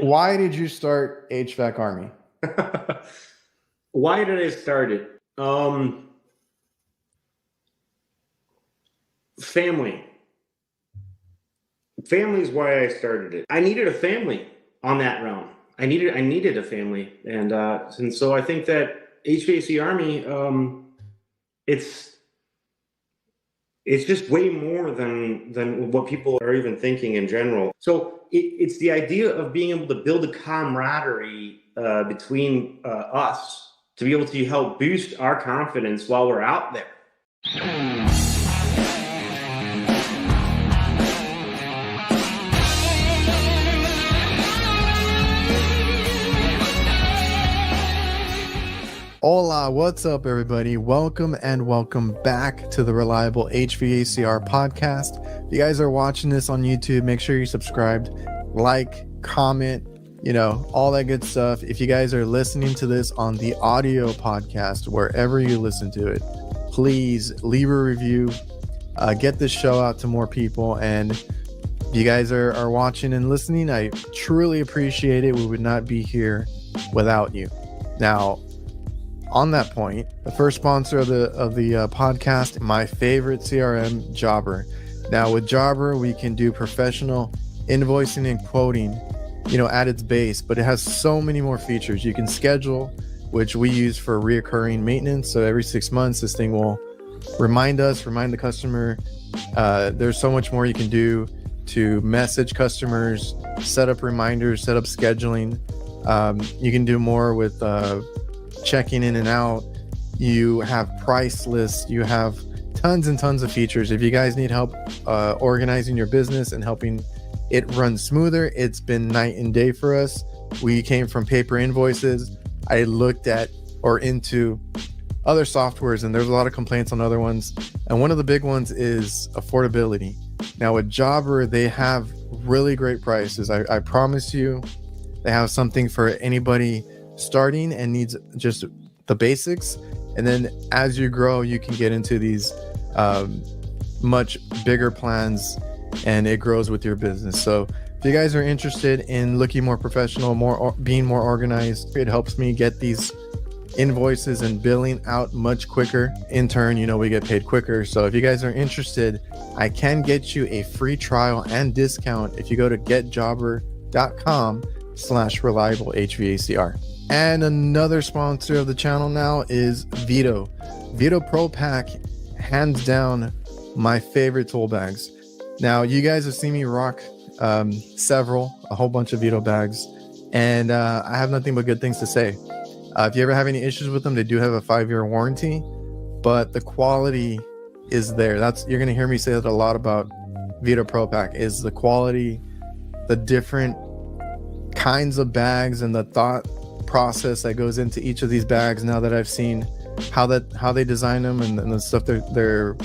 Why did you start HVAC Army? Why did I start it? Family. Family is why I started it. I needed a family on that realm. I needed a family, and so I think that HVAC Army, it's just way more than what people are even thinking in general. So it's the idea of being able to build a camaraderie between us to be able to help boost our confidence while we're out there. Hola, what's up, everybody? Welcome back to the Reliable HVACR podcast. If you guys are watching this on YouTube, make sure you're subscribed, like, comment, all that good stuff. If you guys are listening to this on the audio podcast, wherever you listen to it, please leave a review, get this show out to more people. And if you guys are watching and listening, I truly appreciate it. We would not be here without you. Now, on that point, the first sponsor of the podcast, my favorite CRM, Jobber. Now with Jobber, we can do professional invoicing and quoting, at its base, but it has so many more features. You can schedule, which we use for reoccurring maintenance. So every 6 months, this thing will remind the customer. There's so much more you can do to message customers, set up reminders, set up scheduling. You can do more with checking in and out. You have price lists. You have tons and tons of features. If you guys need help organizing your business and helping it run smoother, it's been night and day for us. We came from paper invoices. I looked at or into other softwares, and there's a lot of complaints on other ones, and one of the big ones is affordability. Now with Jobber, they have really great prices. I promise you, they have something for anybody starting and needs just the basics, and then as you grow, you can get into these much bigger plans, and it grows with your business. So if you guys are interested in looking more professional, being more organized, it helps me get these invoices and billing out much quicker. In turn, we get paid quicker. So if you guys are interested, I can get you a free trial and discount if you go to getjobber.com/reliable HVACR. And another sponsor of the channel now is Vito Pro Pack, hands down my favorite tool bags. Now you guys have seen me rock a whole bunch of Vito bags, and I have nothing but good things to say. If you ever have any issues with them, they do have a 5-year warranty, but the quality is there. You're gonna hear me say that a lot about Vito Pro Pack, is the quality, the different kinds of bags, and the thought process that goes into each of these bags. Now that I've seen how they design them and the stuff they're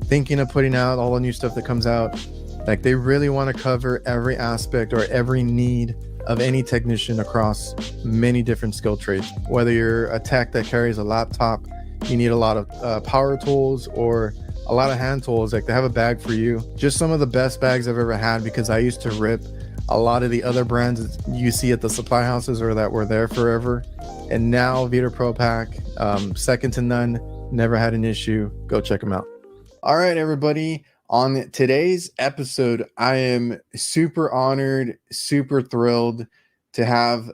thinking of putting out, all the new stuff that comes out, like they really want to cover every aspect or every need of any technician across many different skill trades. Whether you're a tech that carries a laptop, you need a lot of power tools or a lot of hand tools, like they have a bag for you. Just some of the best bags I've ever had, because I used to rip a lot of the other brands that you see at the supply houses or that were there forever. And now Vito Pro Pack, second to none, never had an issue. Go check them out. All right, everybody. On today's episode, I am super honored, super thrilled to have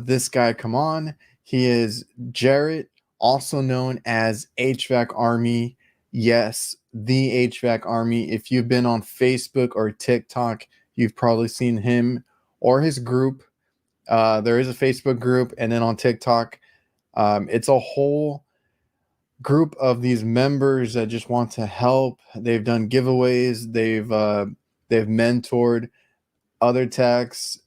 this guy come on. He is Jarett, also known as HVAC Army. Yes, the HVAC Army. If you've been on Facebook or TikTok, you've probably seen him or his group. There is a Facebook group, and then on TikTok, it's a whole group of these members that just want to help. They've done giveaways. They've mentored other techs.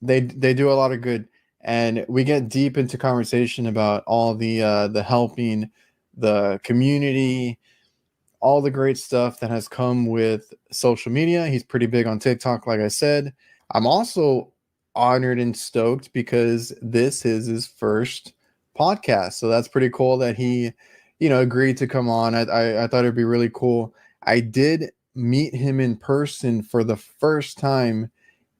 They do a lot of good, and we get deep into conversation about all the helping, the community, all the great stuff that has come with social media. He's pretty big on TikTok, like I said. I'm also honored and stoked because this is his first podcast. So that's pretty cool that he, agreed to come on. I thought it'd be really cool. I did meet him in person for the first time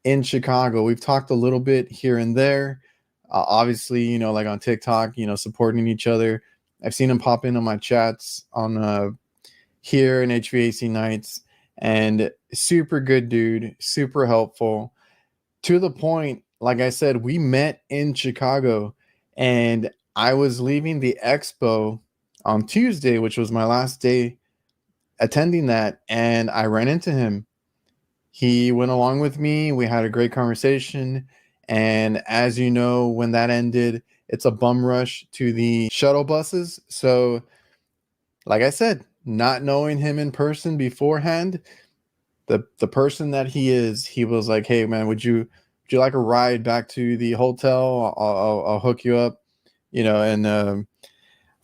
in Chicago. We've talked a little bit here and there. Obviously, you know, like on TikTok, you know, supporting each other. I've seen him pop in on my chats on here in HVAC nights, and super good dude, super helpful, to the point. Like I said, we met in Chicago, and I was leaving the expo on Tuesday, which was my last day attending that, and I ran into him. He went along with me. We had a great conversation. And as you know, when that ended, it's a bum rush to the shuttle buses. So, like I said, not knowing him in person beforehand, the person that he is, he was like, "Hey, man, would you like a ride back to the hotel? I'll hook you up," you know. And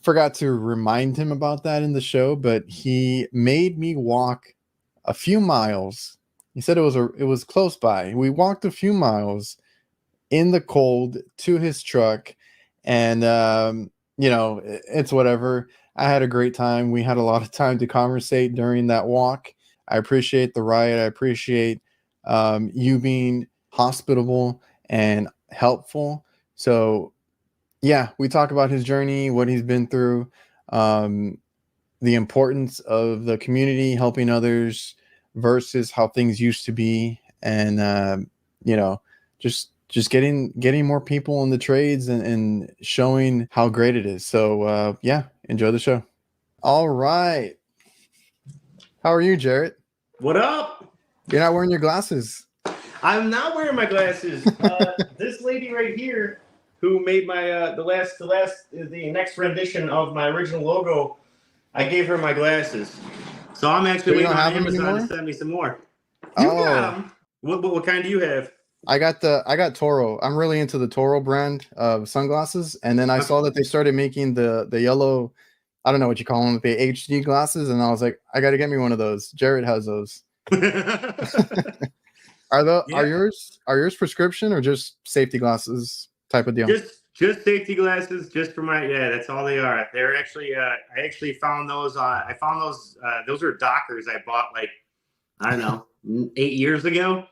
forgot to remind him about that in the show, but he made me walk a few miles. He said it was close by. We walked a few miles in the cold to his truck, and you know, it's whatever. I had a great time. We had a lot of time to conversate during that walk. I appreciate the ride. I appreciate you being hospitable and helpful. So yeah, we talk about his journey, what he's been through, the importance of the community, helping others versus how things used to be, and you know, just getting more people in the trades, and showing how great it is. So yeah, enjoy the show. All right, how are you, Jarett? What up? You're not wearing your glasses. I'm not wearing my glasses. This lady right here, who made my the next rendition of my original logo, I gave her my glasses. So I'm actually waiting on Amazon to send me some more. You got them. What kind do you have? I got Toro. I'm really into the Toro brand of sunglasses, and then I saw that they started making the yellow, I don't know what you call them, the HD glasses, and I was like, I got to get me one of those. Jarett has those. Are yours prescription or just safety glasses type of deal? Just safety glasses, just for my that's all they are. They're actually I actually found those. I found those are Dockers I bought like, I don't know, 8 years ago,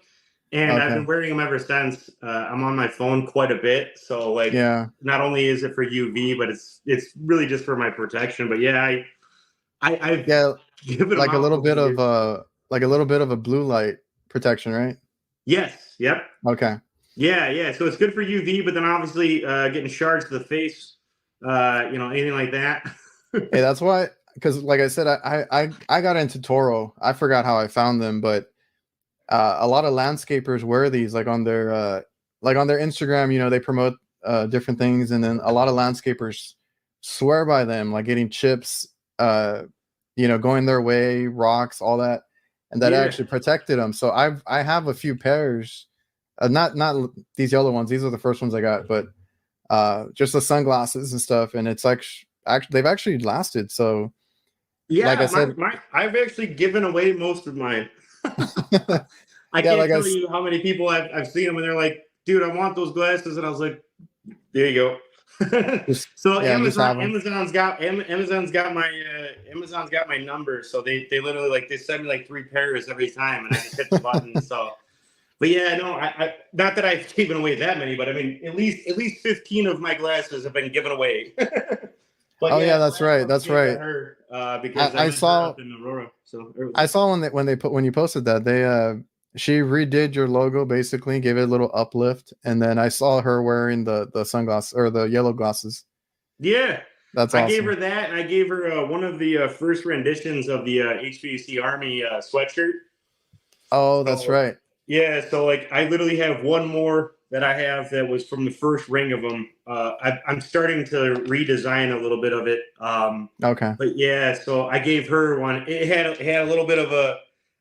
and okay. I've been wearing them ever since. I'm on my phone quite a bit, so like, yeah. Not only is it for UV, but it's really just for my protection. But yeah, I've given like a little bit of a blue light protection, right? Yes. Yep. Okay. Yeah. So it's good for UV, but then obviously getting shards to the face, anything like that. Hey, that's why, because like I said, I got into Toro. I forgot how I found them, but a lot of landscapers wear these like on their Instagram. You know, they promote different things, and then a lot of landscapers swear by them, like getting chips, going their way, rocks, all that. And that actually protected them. So I have a few pairs, not these yellow ones. These are the first ones I got, but just the sunglasses and stuff. And it's like they've actually lasted. So yeah, like I said, I've actually given away most of mine. I can't tell you how many people I've seen them and they're like, dude, I want those glasses, and I was like, there you go. So Amazon's got my number, so they literally like they send me like 3 pairs every time, and I just hit the button. So, but yeah, no, I not that I've given away that many, but I mean at least 15 of my glasses have been given away. But that's right. Because I saw up in Aurora. So I saw when you posted that she redid your logo, basically gave it a little uplift, and then I saw her wearing the sunglasses or the yellow glasses. Yeah, that's awesome. I gave her that, and I gave her one of the first renditions of the HVAC Army sweatshirt. Oh, that's right. Yeah, so like I literally have one more that I have that was from the first ring of them. I'm starting to redesign a little bit of it. Okay. But yeah, so I gave her one. It had a little bit of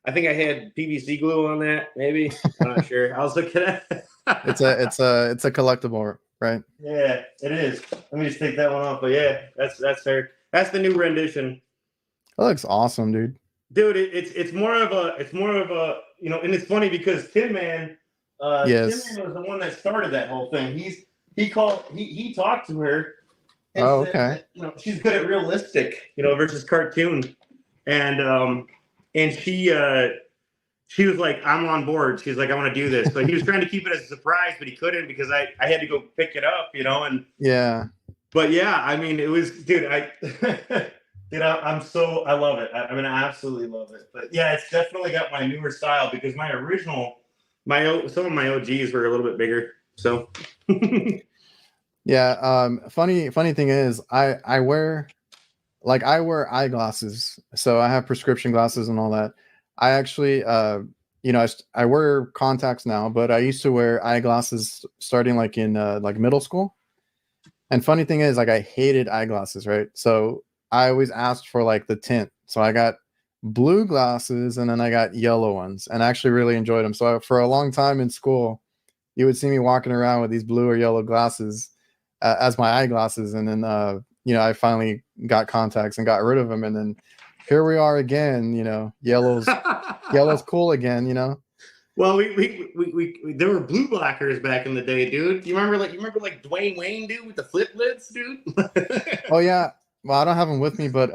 I think I had PVC glue on that, maybe. I'm not sure. I was looking at it. It's a collectible, right? Yeah, it is. Let me just take that one off. But yeah, that's her. That's the new rendition. That looks awesome, dude. Dude, it's more of a and it's funny because Tin Man yes. Tim Man was the one that started that whole thing. He talked to her. And said, okay. That, she's good at realistic, versus cartoon, and she she was like, I'm on board. She's like, I want to do this. But he was trying to keep it as a surprise, but he couldn't because I had to go pick it up, and Yeah. but yeah, I mean, it was, dude, I love it. I mean, I absolutely love it. But yeah, it's definitely got my newer style because my original, some of my OGs were a little bit bigger. So Yeah. Funny thing is, I wear eyeglasses, so I have prescription glasses and all that. I actually, I wear contacts now, but I used to wear eyeglasses starting like in like middle school. And funny thing is, like I hated eyeglasses, right? So I always asked for like the tint. So I got blue glasses and then I got yellow ones, and I actually really enjoyed them. So for a long time in school, you would see me walking around with these blue or yellow glasses as my eyeglasses, and then I finally got contacts and got rid of them, and then here we are again. Yellow's cool again. well, we there were blue blockers back in the day, dude. You remember like Dwayne Wayne, dude, with the flip lids, dude? Oh yeah. Well, I don't have them with me, but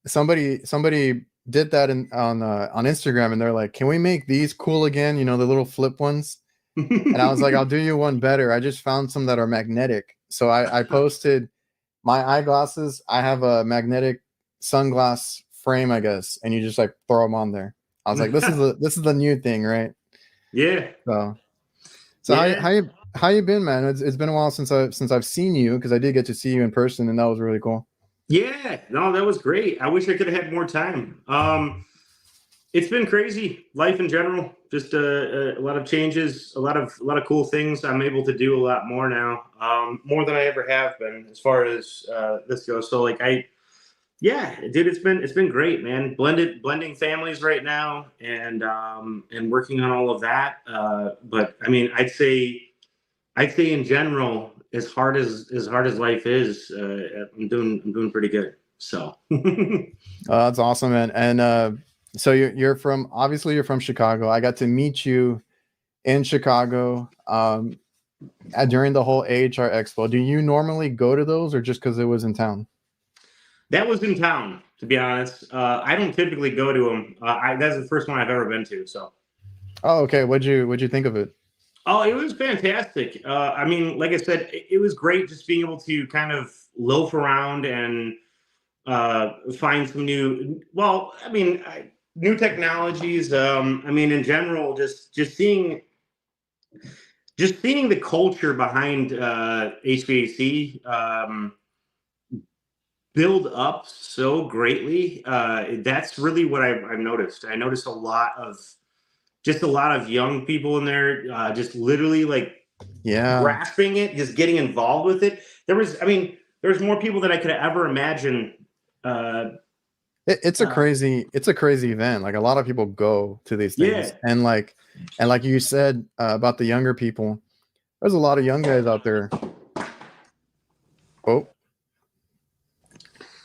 somebody did that on Instagram, and they're like, "Can we make these cool again? The little flip ones." And I was like, "I'll do you one better. I just found some that are magnetic." So I posted my eyeglasses. I have a magnetic sunglass frame, I guess, and you just like throw them on there. I was like, "This is the new thing, right?" Yeah. So Yeah. how you been, man? It's been a while since I've seen you, because I did get to see you in person, and that was really cool. Yeah, no, that was great. I wish I could have had more time. It's been crazy, life in general. Just a lot of changes, a lot of cool things. I'm able to do a lot more now, more than I ever have been, as far as this goes. So like yeah, dude, it's been great, man. Blending families right now, and working on all of that. But I mean, I'd say in general, as hard as life is, I'm doing pretty good. So That's awesome, man. And so you're from Chicago. I got to meet you in Chicago during the whole AHR Expo. Do you normally go to those, or just because it was in town? that was in town, to be honest. I don't typically go to them. That's the first one I've ever been to. So, Oh, okay. What'd you think of it? oh, it was fantastic. I mean, like I said, it was great just being able to kind of loaf around and find some new technologies. I mean, in general, just seeing the culture behind HVAC build up so greatly. That's really what I've noticed. I noticed a lot of young people in there, just literally like Yeah. grasping it, just getting involved with it. There's more people than I could ever imagine. Uh, uh, It's a crazy event. Like a lot of people go to these things, yeah, and like you said about the younger people, there's a lot of young guys out there. Oh,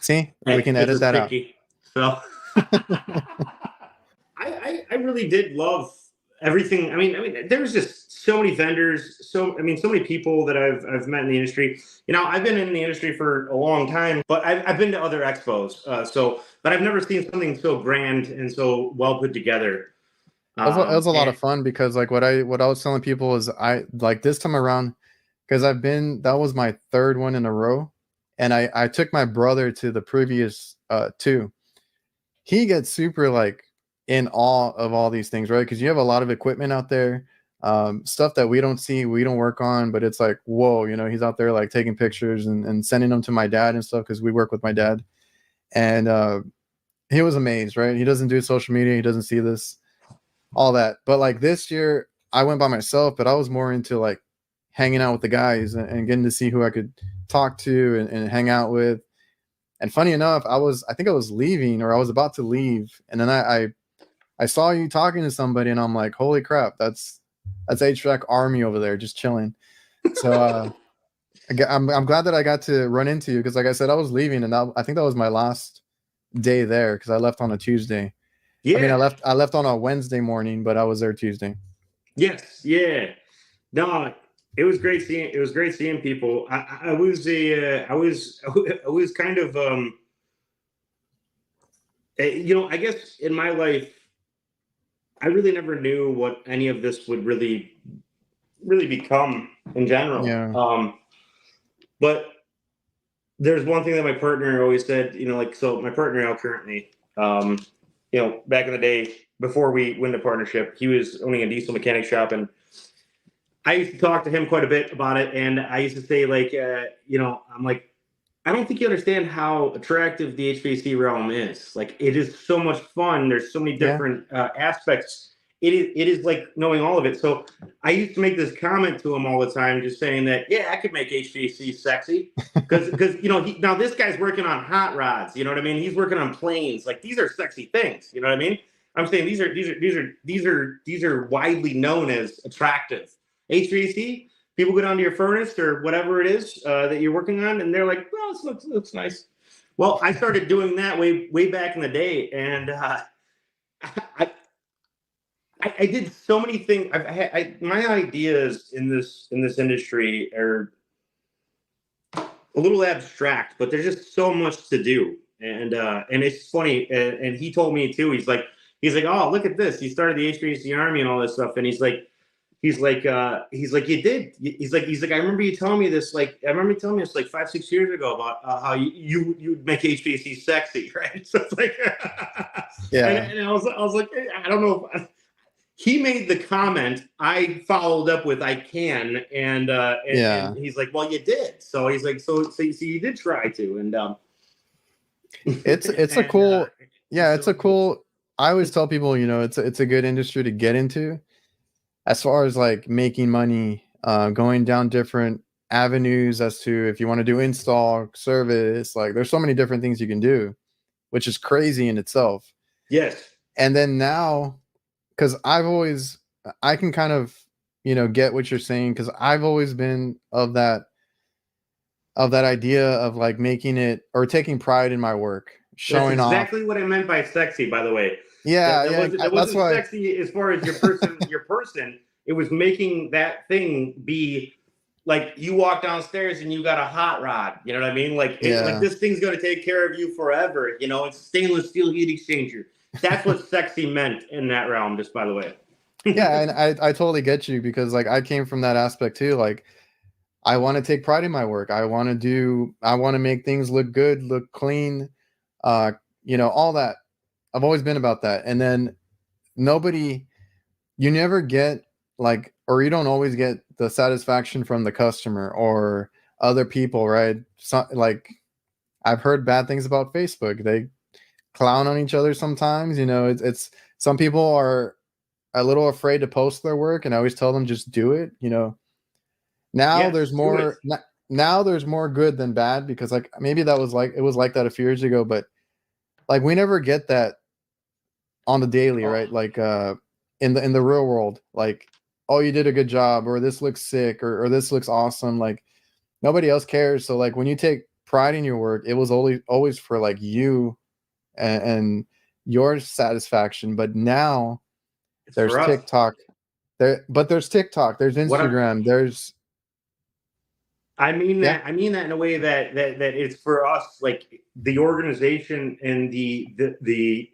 see, we can this edit is that out. picky. So I really did love everything. I mean, there's just so many vendors, so many people that I've met in the industry. I've been in the industry for a long time, but I've been to other expos. But I've never seen something so grand and so well put together. It was a lot And of fun, because like what I was telling people is, I like this time around, because that was my third one in a row, and I took my brother to the previous two. He gets super like in awe of all these things, right? Because you have a lot of equipment out there, stuff that we don't see, we don't work on, but it's like, whoa, he's out there like taking pictures and sending them to my dad and stuff, because we work with my dad. And he was amazed, right? He doesn't do social media, he doesn't see this, all that. But like this year, I went by myself, but I was more into like hanging out with the guys, and getting to see who I could talk to and hang out with. And funny enough, I think I was leaving, or I was about to leave, and then I saw you talking to somebody, and I'm like, holy crap, that's HVAC Army over there just chilling. So I'm glad that I got to run into you, because like I said, I was leaving, and I think that was my last day there, because I left on a Tuesday. I mean, yeah, I left on a Wednesday morning, but I was there Tuesday. yes, yeah. No, it was great seeing people. I was kind of I guess in my life I really never knew what any of this would really become in general. Yeah. But there's one thing that my partner always said, like, so my partner now currently, back in the day before we went into partnership, he was owning a diesel mechanic shop, and I used to talk to him quite a bit about it. And I used to say, like, I'm like, I don't think you understand how attractive the HVAC realm is. Like, it is so much fun. There's so many Yeah. different aspects. It is like knowing all of it. So I used to make this comment to him all the time, just saying that, yeah, I could make HVAC sexy, because now this guy's working on hot rods. You know what I mean? He's working on planes. Like, these are sexy things. You know what I mean? I'm saying these are widely known as attractive. HVAC, people go down to your furnace or whatever it is that you're working on, and they're like, "Well, this looks nice." Well, I started doing that way back in the day, and I did so many things. My ideas in this industry are a little abstract, but there's just so much to do, and it's funny. And he told me too. He's like, "Oh, look at this! He started the HVAC Army and all this stuff," and he's like, you did. He's like, I remember you telling me this. Like, I remember you telling me this like 5-6 years ago about how you'd make HVAC sexy, right? So it's like, Yeah. and I was like, I don't know. He made the comment. I followed up with, I can, and he's like, well, you did. So he's like, so you did try to, and it's a cool, it's a cool. I always tell people, it's a good industry to get into. As far as like making money, going down different avenues as to if you want to do install, service, like there's so many different things you can do, which is crazy in itself. Yes. And then now, because I can kind of, get what you're saying, because I've always been of that idea of like making it or taking pride in my work, showing That's off. exactly what I meant by sexy, by the way. Yeah, that wasn't sexy as far as your person. It was making that thing be like you walk downstairs and you got a hot rod. You know what I mean? Like, like this thing's going to take care of you forever. It's stainless steel heat exchanger. That's what sexy meant in that realm, just by the way. Yeah, and I totally get you, because like I came from that aspect too. Like, I want to take pride in my work. I want to make things look good, look clean, all that. I've always been about that. And then you never get like, or you don't always get the satisfaction from the customer or other people, right? So, like, I've heard bad things about Facebook. They clown on each other sometimes. It's some people are a little afraid to post their work, and I always tell them, just do it. Now Yes, there's more. Now there's more good than bad, because like maybe it was like that a few years ago, but like we never get that on the daily, right? Like in the real world, like, oh, you did a good job, or this looks sick, or this looks awesome. Like, nobody else cares. So like when you take pride in your work, it was always for like you and your satisfaction. But now there's TikTok. There's TikTok, there's Instagram, there's I mean that in a way that it's for us, like the organization and the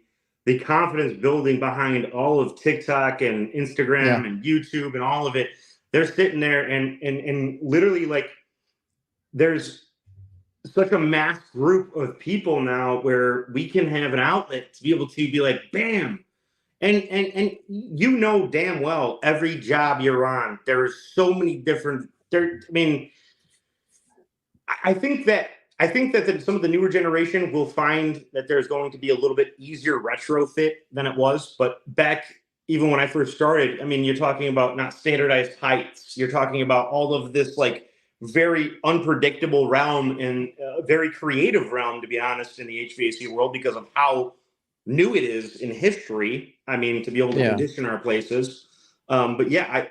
confidence building behind all of TikTok and Instagram and YouTube and all of it. They're sitting there and literally, like, there's such a mass group of people now where we can have an outlet to be able to be like, bam. And damn well, every job you're on, there's so many different I mean, I think that some of the newer generation will find that there's going to be a little bit easier retrofit than it was. But back, even when I first started, I mean, you're talking about not standardized heights. You're talking about all of this, like, very unpredictable realm and very creative realm, to be honest, in the HVAC world, because of how new it is in history. I mean, to be able to condition our places. But yeah,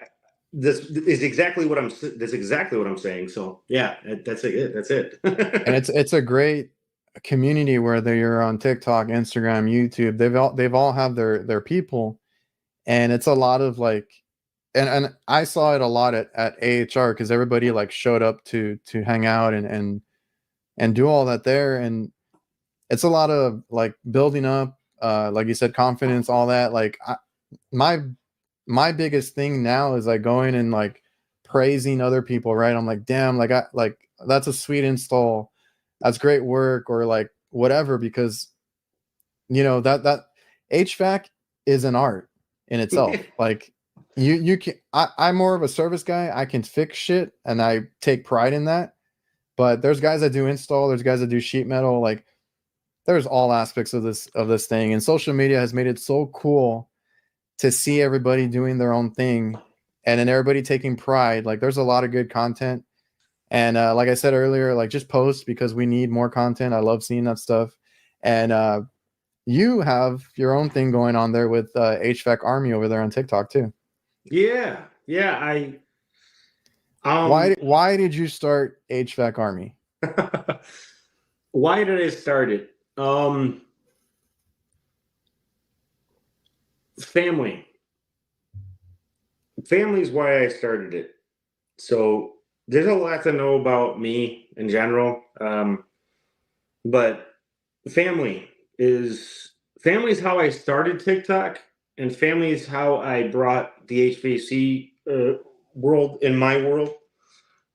this is exactly what I'm saying. So yeah, that's it. And it's a great community, whether you're on TikTok, Instagram, YouTube. They've all have their people, and it's a lot of like, and I saw it a lot at AHR, because everybody like showed up to hang out and do all that there, and it's a lot of like building up, like you said, confidence, all that. Like my my biggest thing now is like going and like praising other people, right? I'm like, damn, like I like that's a sweet install, that's great work, or like whatever, because that HVAC is an art in itself. Like you can I'm more of a service guy. I can fix shit and I take pride in that. But there's guys that do install, there's guys that do sheet metal, like there's all aspects of this thing. And social media has made it so cool to see everybody doing their own thing and then everybody taking pride. Like there's a lot of good content. And like I said earlier, like just post because we need more content. I love seeing that stuff. And you have your own thing going on there with HVAC Army over there on TikTok too. Yeah, yeah. Why did you start HVAC Army? Why did I start it? Family. Family is why I started it. So there's a lot to know about me in general, but family is how I started TikTok, and family is how I brought the HVAC world in my world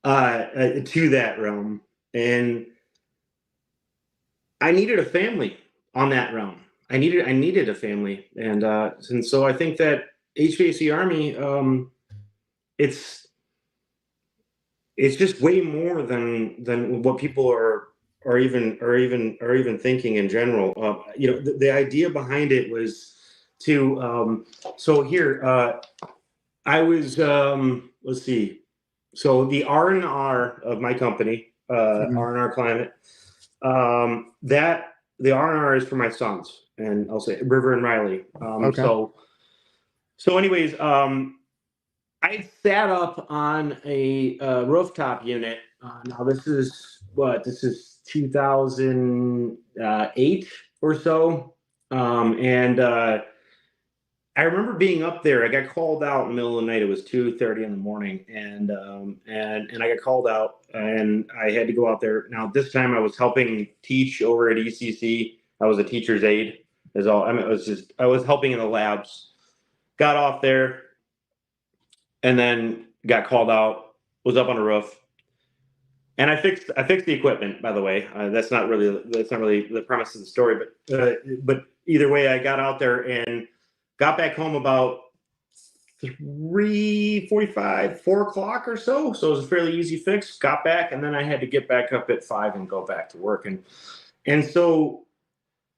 to that realm, and I needed a family on that realm. I needed a family, and so I think that HVAC Army, it's it's just way more than what people are even thinking in general. The idea behind it was to so here I was let's see. So the R&R of my company, R&R Climate, that the R&R is for my sons, and I'll say River and Riley. Okay. So anyways, I sat up on a rooftop unit. Now this is 2008 or so, and I remember being up there. I got called out in the middle of the night. It was 2:30 in the morning, and I got called out, and I had to go out there. Now this time I was helping teach over at ECC. I was a teacher's aide. Is all. I mean, I was helping in the labs. Got off there, and then got called out. Was up on the roof, and I fixed the equipment. By the way, that's not really the premise of the story, but either way, I got out there and got back home about 3:45, 4 o'clock or so. So it was a fairly easy fix. Got back, and then I had to get back up at 5 and go back to work. And so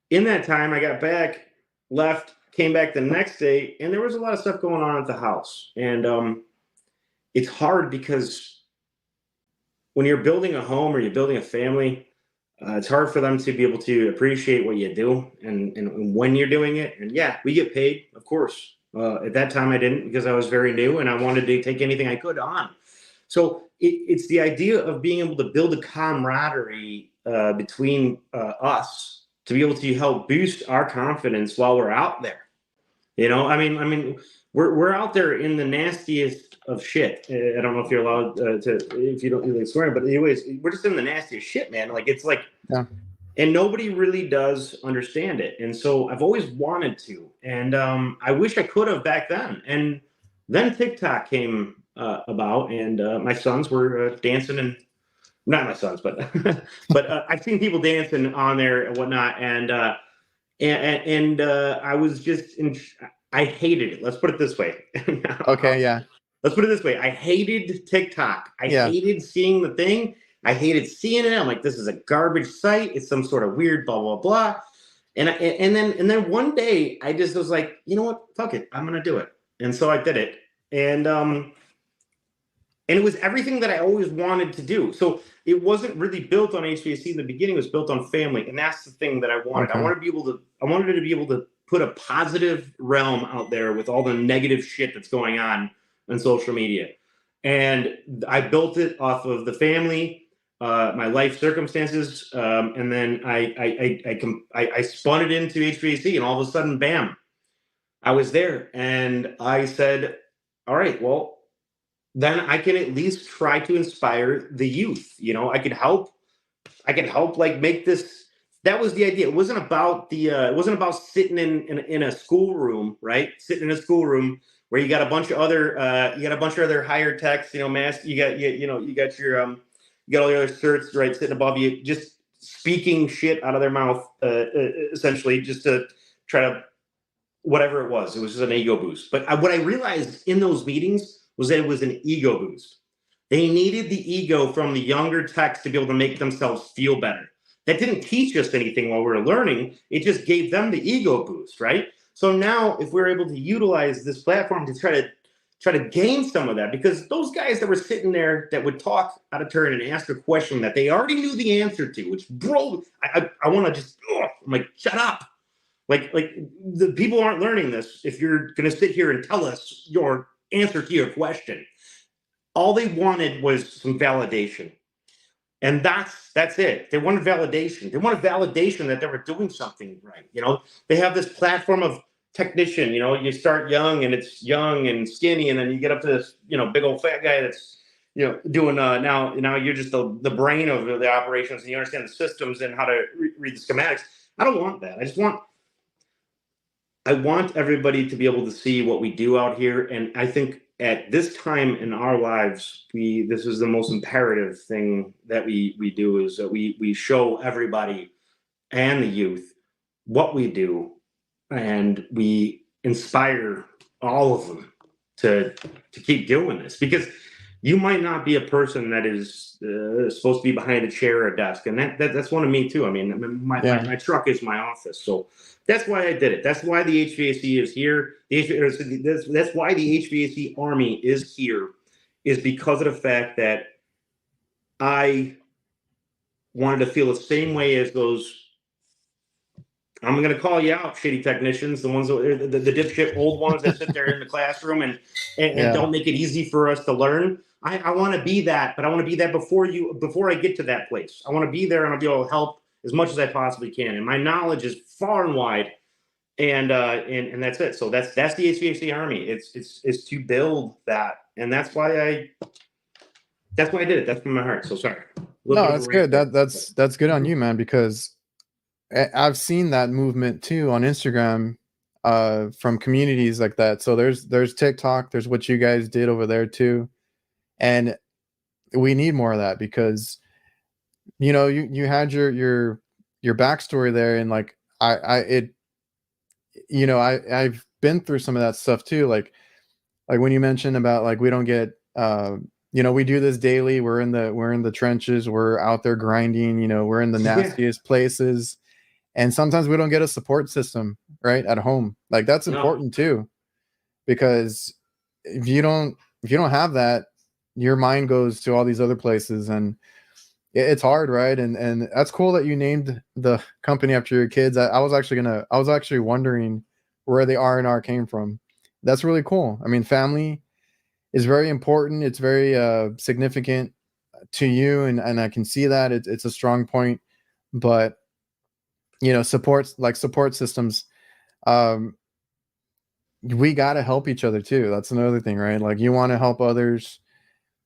in that time, I got back, left, came back the next day, and there was a lot of stuff going on at the house. And it's hard because when you're building a home or you're building a family, it's hard for them to be able to appreciate what you do and when you're doing it. And yeah, we get paid, of course. At that time, I didn't, because I was very new and I wanted to take anything I could on. So it's the idea of being able to build a camaraderie between us to be able to help boost our confidence while we're out there. I mean, we're out there in the nastiest of shit. I don't know if you're allowed to, if you don't really swear, but anyways, we're just in the nastiest shit, man. Like it's like, Yeah. and nobody really does understand it. And so I've always wanted to, and I wish I could have back then. And then TikTok came about, and my sons were dancing, and not my sons, but but I've seen people dancing on there and whatnot, and I was just I hated it. Let's put it this way. Okay. Yeah. Let's put it this way. I hated TikTok. I Yeah. hated seeing the thing. I hated seeing it. I'm like, this is a garbage site. It's some sort of weird blah blah blah. And then one day I just was like, you know what? Fuck it. I'm gonna do it. And so I did it. And it was everything that I always wanted to do. So it wasn't really built on HVAC in the beginning. It was built on family, and that's the thing that I wanted. Okay. I wanted it to be able to put a positive realm out there with all the negative shit that's going on social media. And I built it off of the family, my life circumstances, and then I spun it into HVAC, and all of a sudden, bam, I was there, and I said, all right, well, then I can at least try to inspire the youth. I could help like make this that was the idea. It wasn't about sitting in a schoolroom, right? Sitting in a schoolroom where you got a bunch of other higher techs, you got your you got all the other certs, right, sitting above you, just speaking shit out of their mouth, essentially, just to try to whatever it was. It was just an ego boost. But what I realized in those meetings was that it was an ego boost. They needed the ego from the younger techs to be able to make themselves feel better. That didn't teach us anything while we were learning. It just gave them the ego boost, right? So now, if we're able to utilize this platform to try to gain some of that, because those guys that were sitting there that would talk out of turn and ask a question that they already knew the answer to, which, bro, I want to just, I'm like, shut up. Like the people aren't learning this if you're going to sit here and tell us your answer to your question. All they wanted was some validation. And that's it. They wanted validation. They wanted validation that they were doing something right. They have this platform of technician. You start young and it's young and skinny, and then you get up to this, big old fat guy that's, doing now you're just the brain of the operations, and you understand the systems and how to read the schematics. I don't want that. I want everybody to be able to see what we do out here. And I think at this time in our lives, this is the most imperative thing that we do, is that we show everybody and the youth what we do, and we inspire all of them to keep doing this, because you might not be a person that is supposed to be behind a chair or a desk, and that's one of me too. I mean, my truck is my office, so that's why I did it. That's why the HVAC is here. That's why the HVAC Army is here, is because of the fact that I wanted to feel the same way as those. I'm going to call you out, shitty technicians, the ones that, the dipshit old ones that sit there in the classroom and don't make it easy for us to learn. I want to be that, but I want to be that before I get to that place. I want to be there, and I'll be able to help as much as I possibly can. And my knowledge is far and wide, and that's it. So that's the HVAC Army. It's to build that, and that's why I did it. That's from my heart. So sorry. No, that's good. That's good on you, man, because I've seen that movement too on Instagram, from communities like that. So there's TikTok, there's what you guys did over there too. And we need more of that, because you had your backstory there, and like I've been through some of that stuff too, like when you mentioned about, like, we don't get we do this daily, we're in the trenches, we're out there grinding, we're in the nastiest places, and sometimes we don't get a support system right at home. Like, that's important too, because if you don't have that, your mind goes to all these other places, and it's hard, right? And that's cool that you named the company after your kids. I was actually wondering where the R&R came from. That's really cool. I mean, family is very important. It's very significant to you, and I can see that it's a strong point. But support systems, we got to help each other too. That's another thing, right? Like, you want to help others.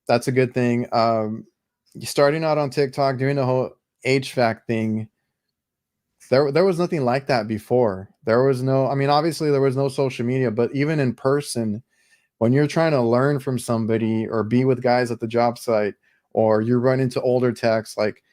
That's a good thing. Starting out on TikTok, doing the whole HVAC thing, there was nothing like that before. There was no, I mean, obviously there was no social media, but even in person, when you're trying to learn from somebody or be with guys at the job site, or you run into older techs, like,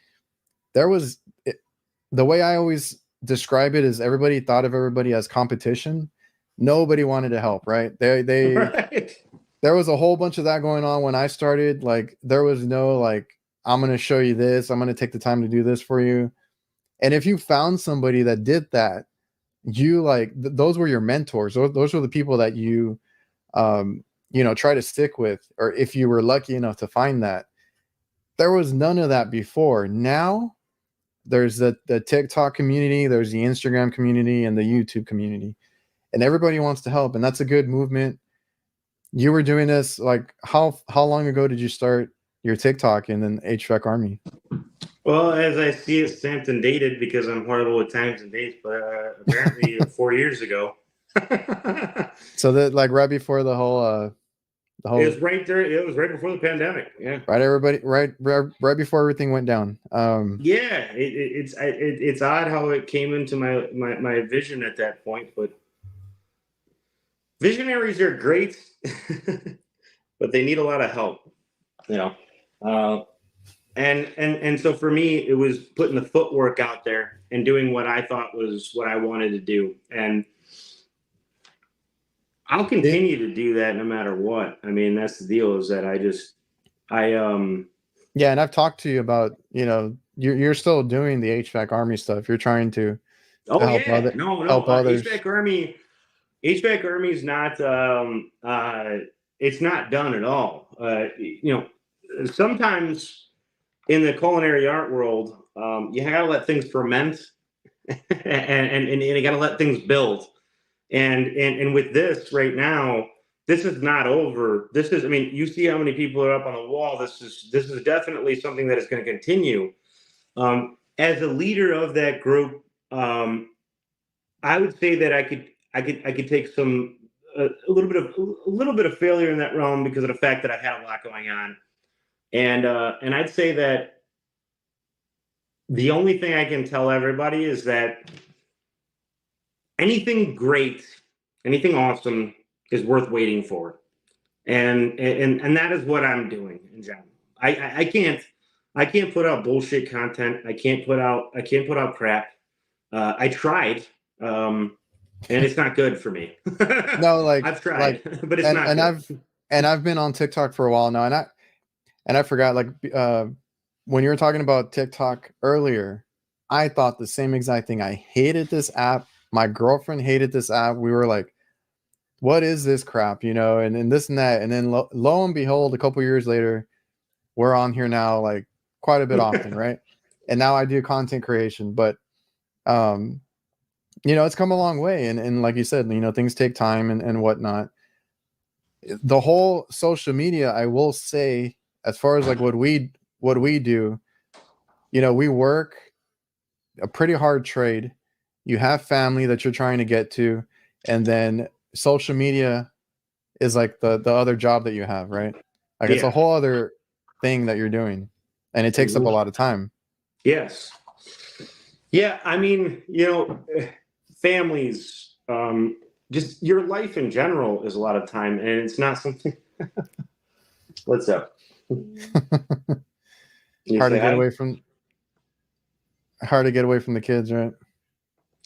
the way I always describe it is, everybody thought of everybody as competition. Nobody wanted to help, right? Right. There was a whole bunch of that going on when I started. Like, there was no, like, I'm going to show you this, I'm going to take the time to do this for you. And if you found somebody that did that, you those were your mentors. Those were the people that you try to stick with, or if you were lucky enough to find that. There was none of that before. Now there's the TikTok community, there's the Instagram community, and the YouTube community, and everybody wants to help. And that's a good movement. You were doing this, like, how long ago did you start your TikTok and then HVAC Army? Well, as I see it, stamped and dated, because I'm horrible with times and dates, but apparently 4 years ago. So that, like, right before the The It whole was right there. It was right before the pandemic. Yeah. right before everything went down. Yeah. It's odd how it came into my vision at that point, but visionaries are great, but they need a lot of help, you know. Uh, and so for me, it was putting the footwork out there and doing what I thought was what I wanted to do, and I'll it, continue to do that no matter what. I mean, that's the deal. Is that I yeah, and I've talked to you about, you're still doing the HVAC Army stuff. You're trying to oh help yeah, other no, help others. HVAC Army is not it's not done at all. Sometimes in the culinary art world, you gotta let things ferment, and you gotta let things build. And with this right now, this is not over. This is, I mean, you see how many people are up on the wall. This is definitely something that is going to continue. As a leader of that group, I would say that I could take some a little bit of failure in that realm because of the fact that I've had a lot going on, and I'd say that the only thing I can tell everybody is that anything great, anything awesome is worth waiting for. And that is what I'm doing in general. I can't put out bullshit content. I can't put out crap. I tried, and it's not good for me. No, I've tried, but it's and not and good. I've been on TikTok for a while now, and I forgot, when you were talking about TikTok earlier, I thought the same exact thing. I hated this app. My girlfriend hated this app. We were like, what is this crap, and this and that. And then lo and behold, a couple years later, we're on here now, like, quite a bit often, right? And now I do content creation, but um, it's come a long way. And like you said, things take time and whatnot. The whole social media, I will say, as far as like what we do, we work a pretty hard trade. You have family that you're trying to get to, and then social media is like the other job that you have, right? Like, it's a Yeah. whole other thing that you're doing, and it takes up a Mhm. lot of time. Yes. Yeah. I mean, families, just your life in general is a lot of time, and it's not something. What's up? You hard to say get hi? away from Hard to get away from the kids, right?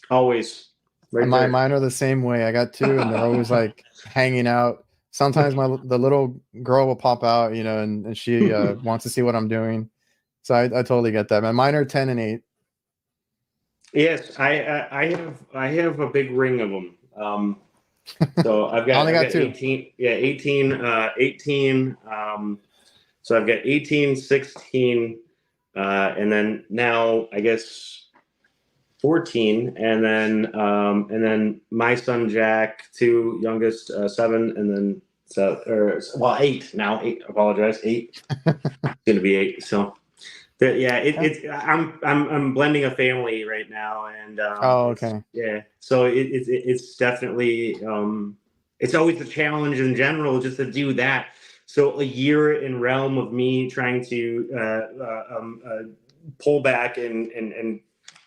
Always. And Right there. mine are the same way. I got two, and they're always like hanging out. Sometimes the little girl will pop out, and she wants to see what I'm doing. So I totally get that, man. Mine are 10 and 8. Yes, I have a big ring of them. So I've I got only I've got got two. 18, yeah, 18. So I've got 18, 16, and then now I guess 14, and then my son Jack, two youngest, 7, and then well, 8 now. 8. Apologize, 8. Going to be 8. So. But yeah, Yeah. I'm blending a family right now, and Oh, it's okay. yeah. So it's definitely it's always a challenge in general just to do that. So a year in realm of me trying to pull back and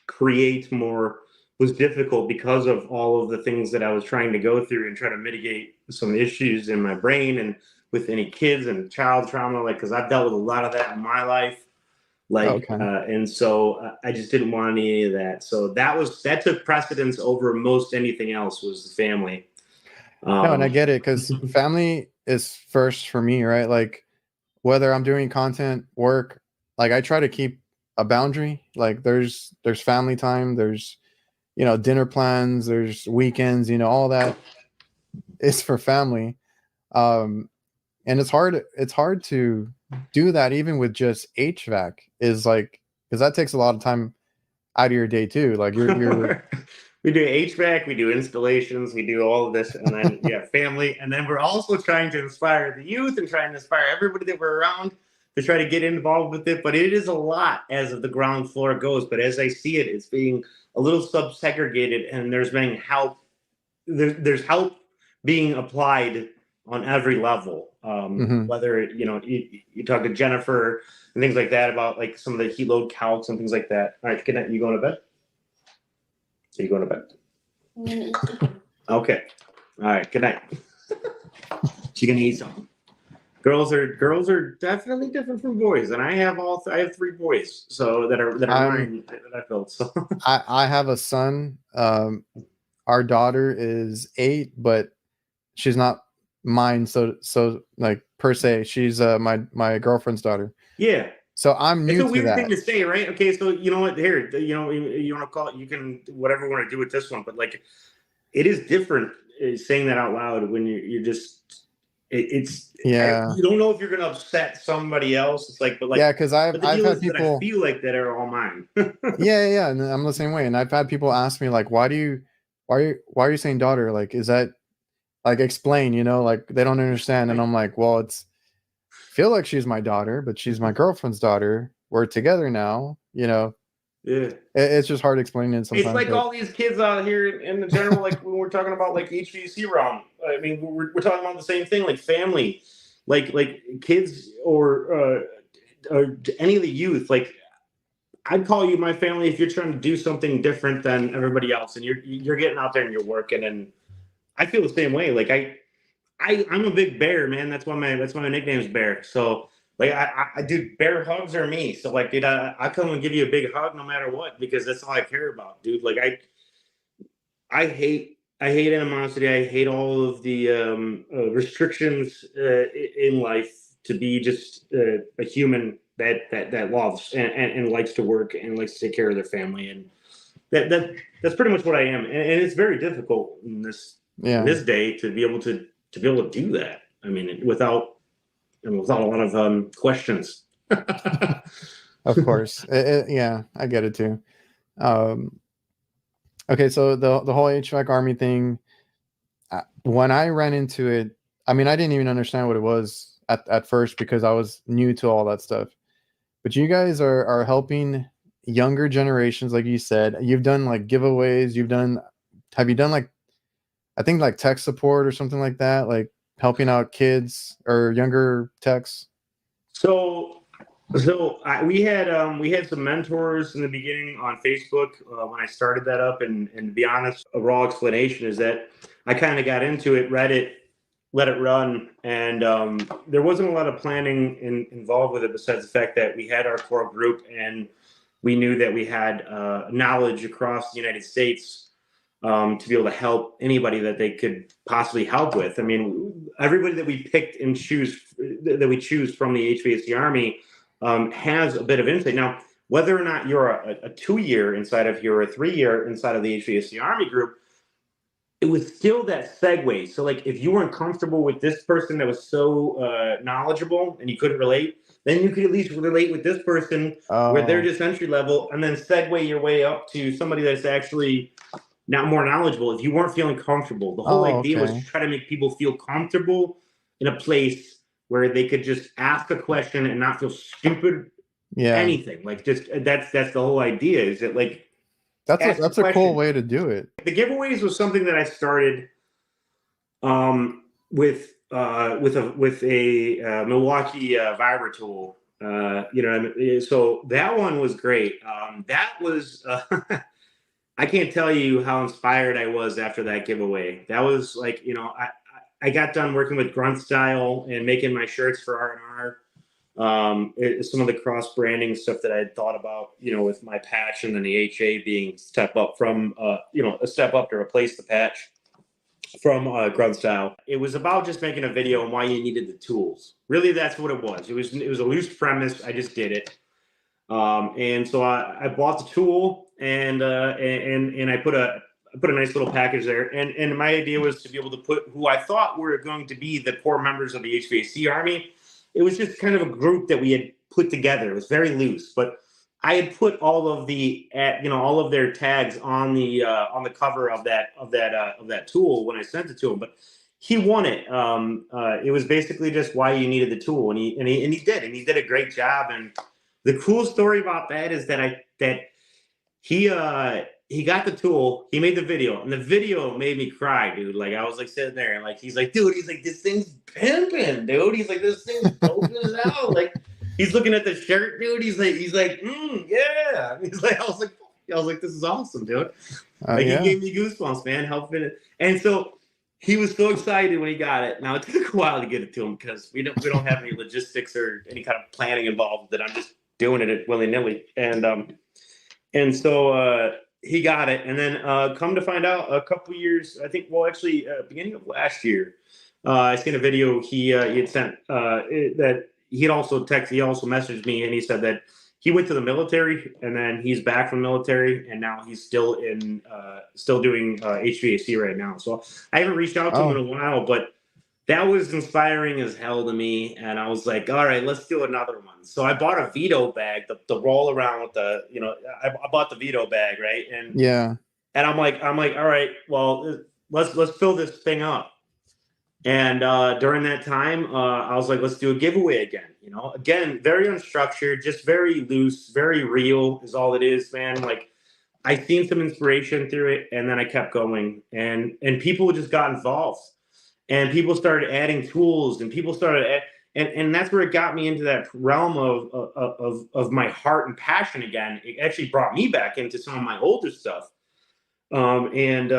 create more was difficult because of all of the things that I was trying to go through and try to mitigate some issues in my brain and with any kids and child trauma, like, because I've dealt with a lot of that in my life, like, Okay. and so I just didn't want any of that. So that took precedence over most anything else, was the family. No, and I um get it, because family is first for me, right? Like, whether I'm doing content, work, like, I try to keep a boundary. Like, there's family time, there's dinner plans, there's weekends, all that is for family. Um, and it's hard to do that even with just HVAC, is like, because that takes a lot of time out of your day too. Like, you're we do HVAC, we do installations, we do all of this, and then family, and then we're also trying to inspire the youth and trying to inspire everybody that we're around to try to get involved with it. But it is a lot as of the ground floor goes. But as I see it, it's being a little sub-segregated, and there's help being applied on every level. Whether you talk to Jennifer and things like that about like some of the heat load calcs and things like that. All right, good night. You going to bed? So you going to bed? Okay. All right. Good night. She can eat something. Girls are definitely different from boys, and I have 3 boys, so that are mine that I built. So I have a son. Our daughter is 8, but she's not mine. So like per se, she's my girlfriend's daughter. Yeah. So I'm new to that. It's a weird thing to say, right? Okay, so you know what? Here, you want to call it. You can whatever you want to do with this one, but like, it is different saying that out loud when you're just. It's you don't know if you're gonna upset somebody else. It's like, but like, because I've had people that I feel like that are all mine. yeah, and I'm the same way. And I've had people ask me like, why are you saying daughter? Like, is that like explain? Like they don't understand. And I'm like, well, feel like she's my daughter, but she's my girlfriend's daughter. We're together now. Yeah, it's just hard explaining it sometimes. It's like all these kids out here in the general, like when we're talking about like HVAC realm. I mean, we're talking about the same thing, like family, like kids or any of the youth. Like, I'd call you my family if you're trying to do something different than everybody else, and you're getting out there and you're working. And I feel the same way. Like I'm a big bear, man. That's why my nickname is Bear. So. Like I do, bear hugs are me. So like, dude, I come and give you a big hug no matter what, because that's all I care about, dude. Like I hate animosity. I hate all of the restrictions in life to be just a human that loves and likes to work and likes to take care of their family, and that's pretty much what I am. And it's very difficult in this day to be able to do that. I mean, without a lot of questions. Of course. Yeah, I get it too. Okay, so the whole HVAC Army thing, when I ran into it, I mean, I didn't even understand what it was at first because I was new to all that stuff. But you guys are helping younger generations, like you said. You've done like giveaways. Have you done like, I think like tech support or something like that, like helping out kids or younger techs? So we had some mentors in the beginning on Facebook when I started that up, and to be honest, a raw explanation is that I kind of got into it, read it, let it run, and there wasn't a lot of planning involved with it besides the fact that we had our core group and we knew that we had knowledge across the United States to be able to help anybody that they could possibly help with. I mean, everybody that we picked and choose from the HVAC Army has a bit of insight. Now, whether or not you're a 2-year inside of here or a 3-year inside of the HVAC Army group, it was still that segue. So like, if you weren't comfortable with this person that was so knowledgeable and you couldn't relate, then you could at least relate with this person where they're just entry level, and then segue your way up to somebody that's actually not more knowledgeable. If you weren't feeling comfortable, the whole idea was to try to make people feel comfortable in a place where they could just ask a question and not feel stupid. Anything like, just that's the whole idea. Is that like, that's a cool way to do it. The giveaways was something that I started with a Milwaukee vibra tool. So that one was great. That was I can't tell you how inspired I was after that giveaway. That was like, I got done working with Grunt Style and making my shirts for R&R. Some of the cross branding stuff that I had thought about, with my patch, and then the HA being step up from, a step up to replace the patch from Grunt Style. It was about just making a video on why you needed the tools. Really, that's what it was. It was a loose premise. I just did it. And so I bought the tool and I put a nice little package there. And my idea was to be able to put who I thought were going to be the core members of the HVAC Army. It was just kind of a group that we had put together. It was very loose, but I had put all of their tags on the cover of that tool when I sent it to him. But he won it. It was basically just why you needed the tool, and he did a great job. And the cool story about that is that he he got the tool, he made the video, and the video made me cry, dude. Like, I was like sitting there, and like he's like, dude, he's like, this thing's pimping, dude. He's like, this thing's dope as hell. Like, he's looking at the shirt, dude. He's like, yeah. He's like, I was like, this is awesome, dude. Like, yeah. he gave me goosebumps, man. Helping it, and so he was so excited when he got it. Now it took a while to get it to him because we don't have any logistics or any kind of planning involved. That I'm just doing it willy nilly, and so he got it, and then come to find out, a couple years, I think, well, actually, beginning of last year, I seen a video he had sent that he also messaged me, and he said that he went to the military, and then he's back from the military, and now he's still doing HVAC right now. So I haven't reached out to him in a while, but that was inspiring as hell to me. And I was like, all right, let's do another one. So I bought a Vito bag, the roll around with I bought the Vito bag, right? And and I'm like, all right, well, let's fill this thing up. And during that time, I was like, let's do a giveaway again. Again, very unstructured, just very loose, very real is all it is, man. Like, I seen some inspiration through it, and then I kept going, and people just got involved, and people started adding tools, and people started and that's where it got me into that realm of my heart and passion again. It actually brought me back into some of my older stuff, and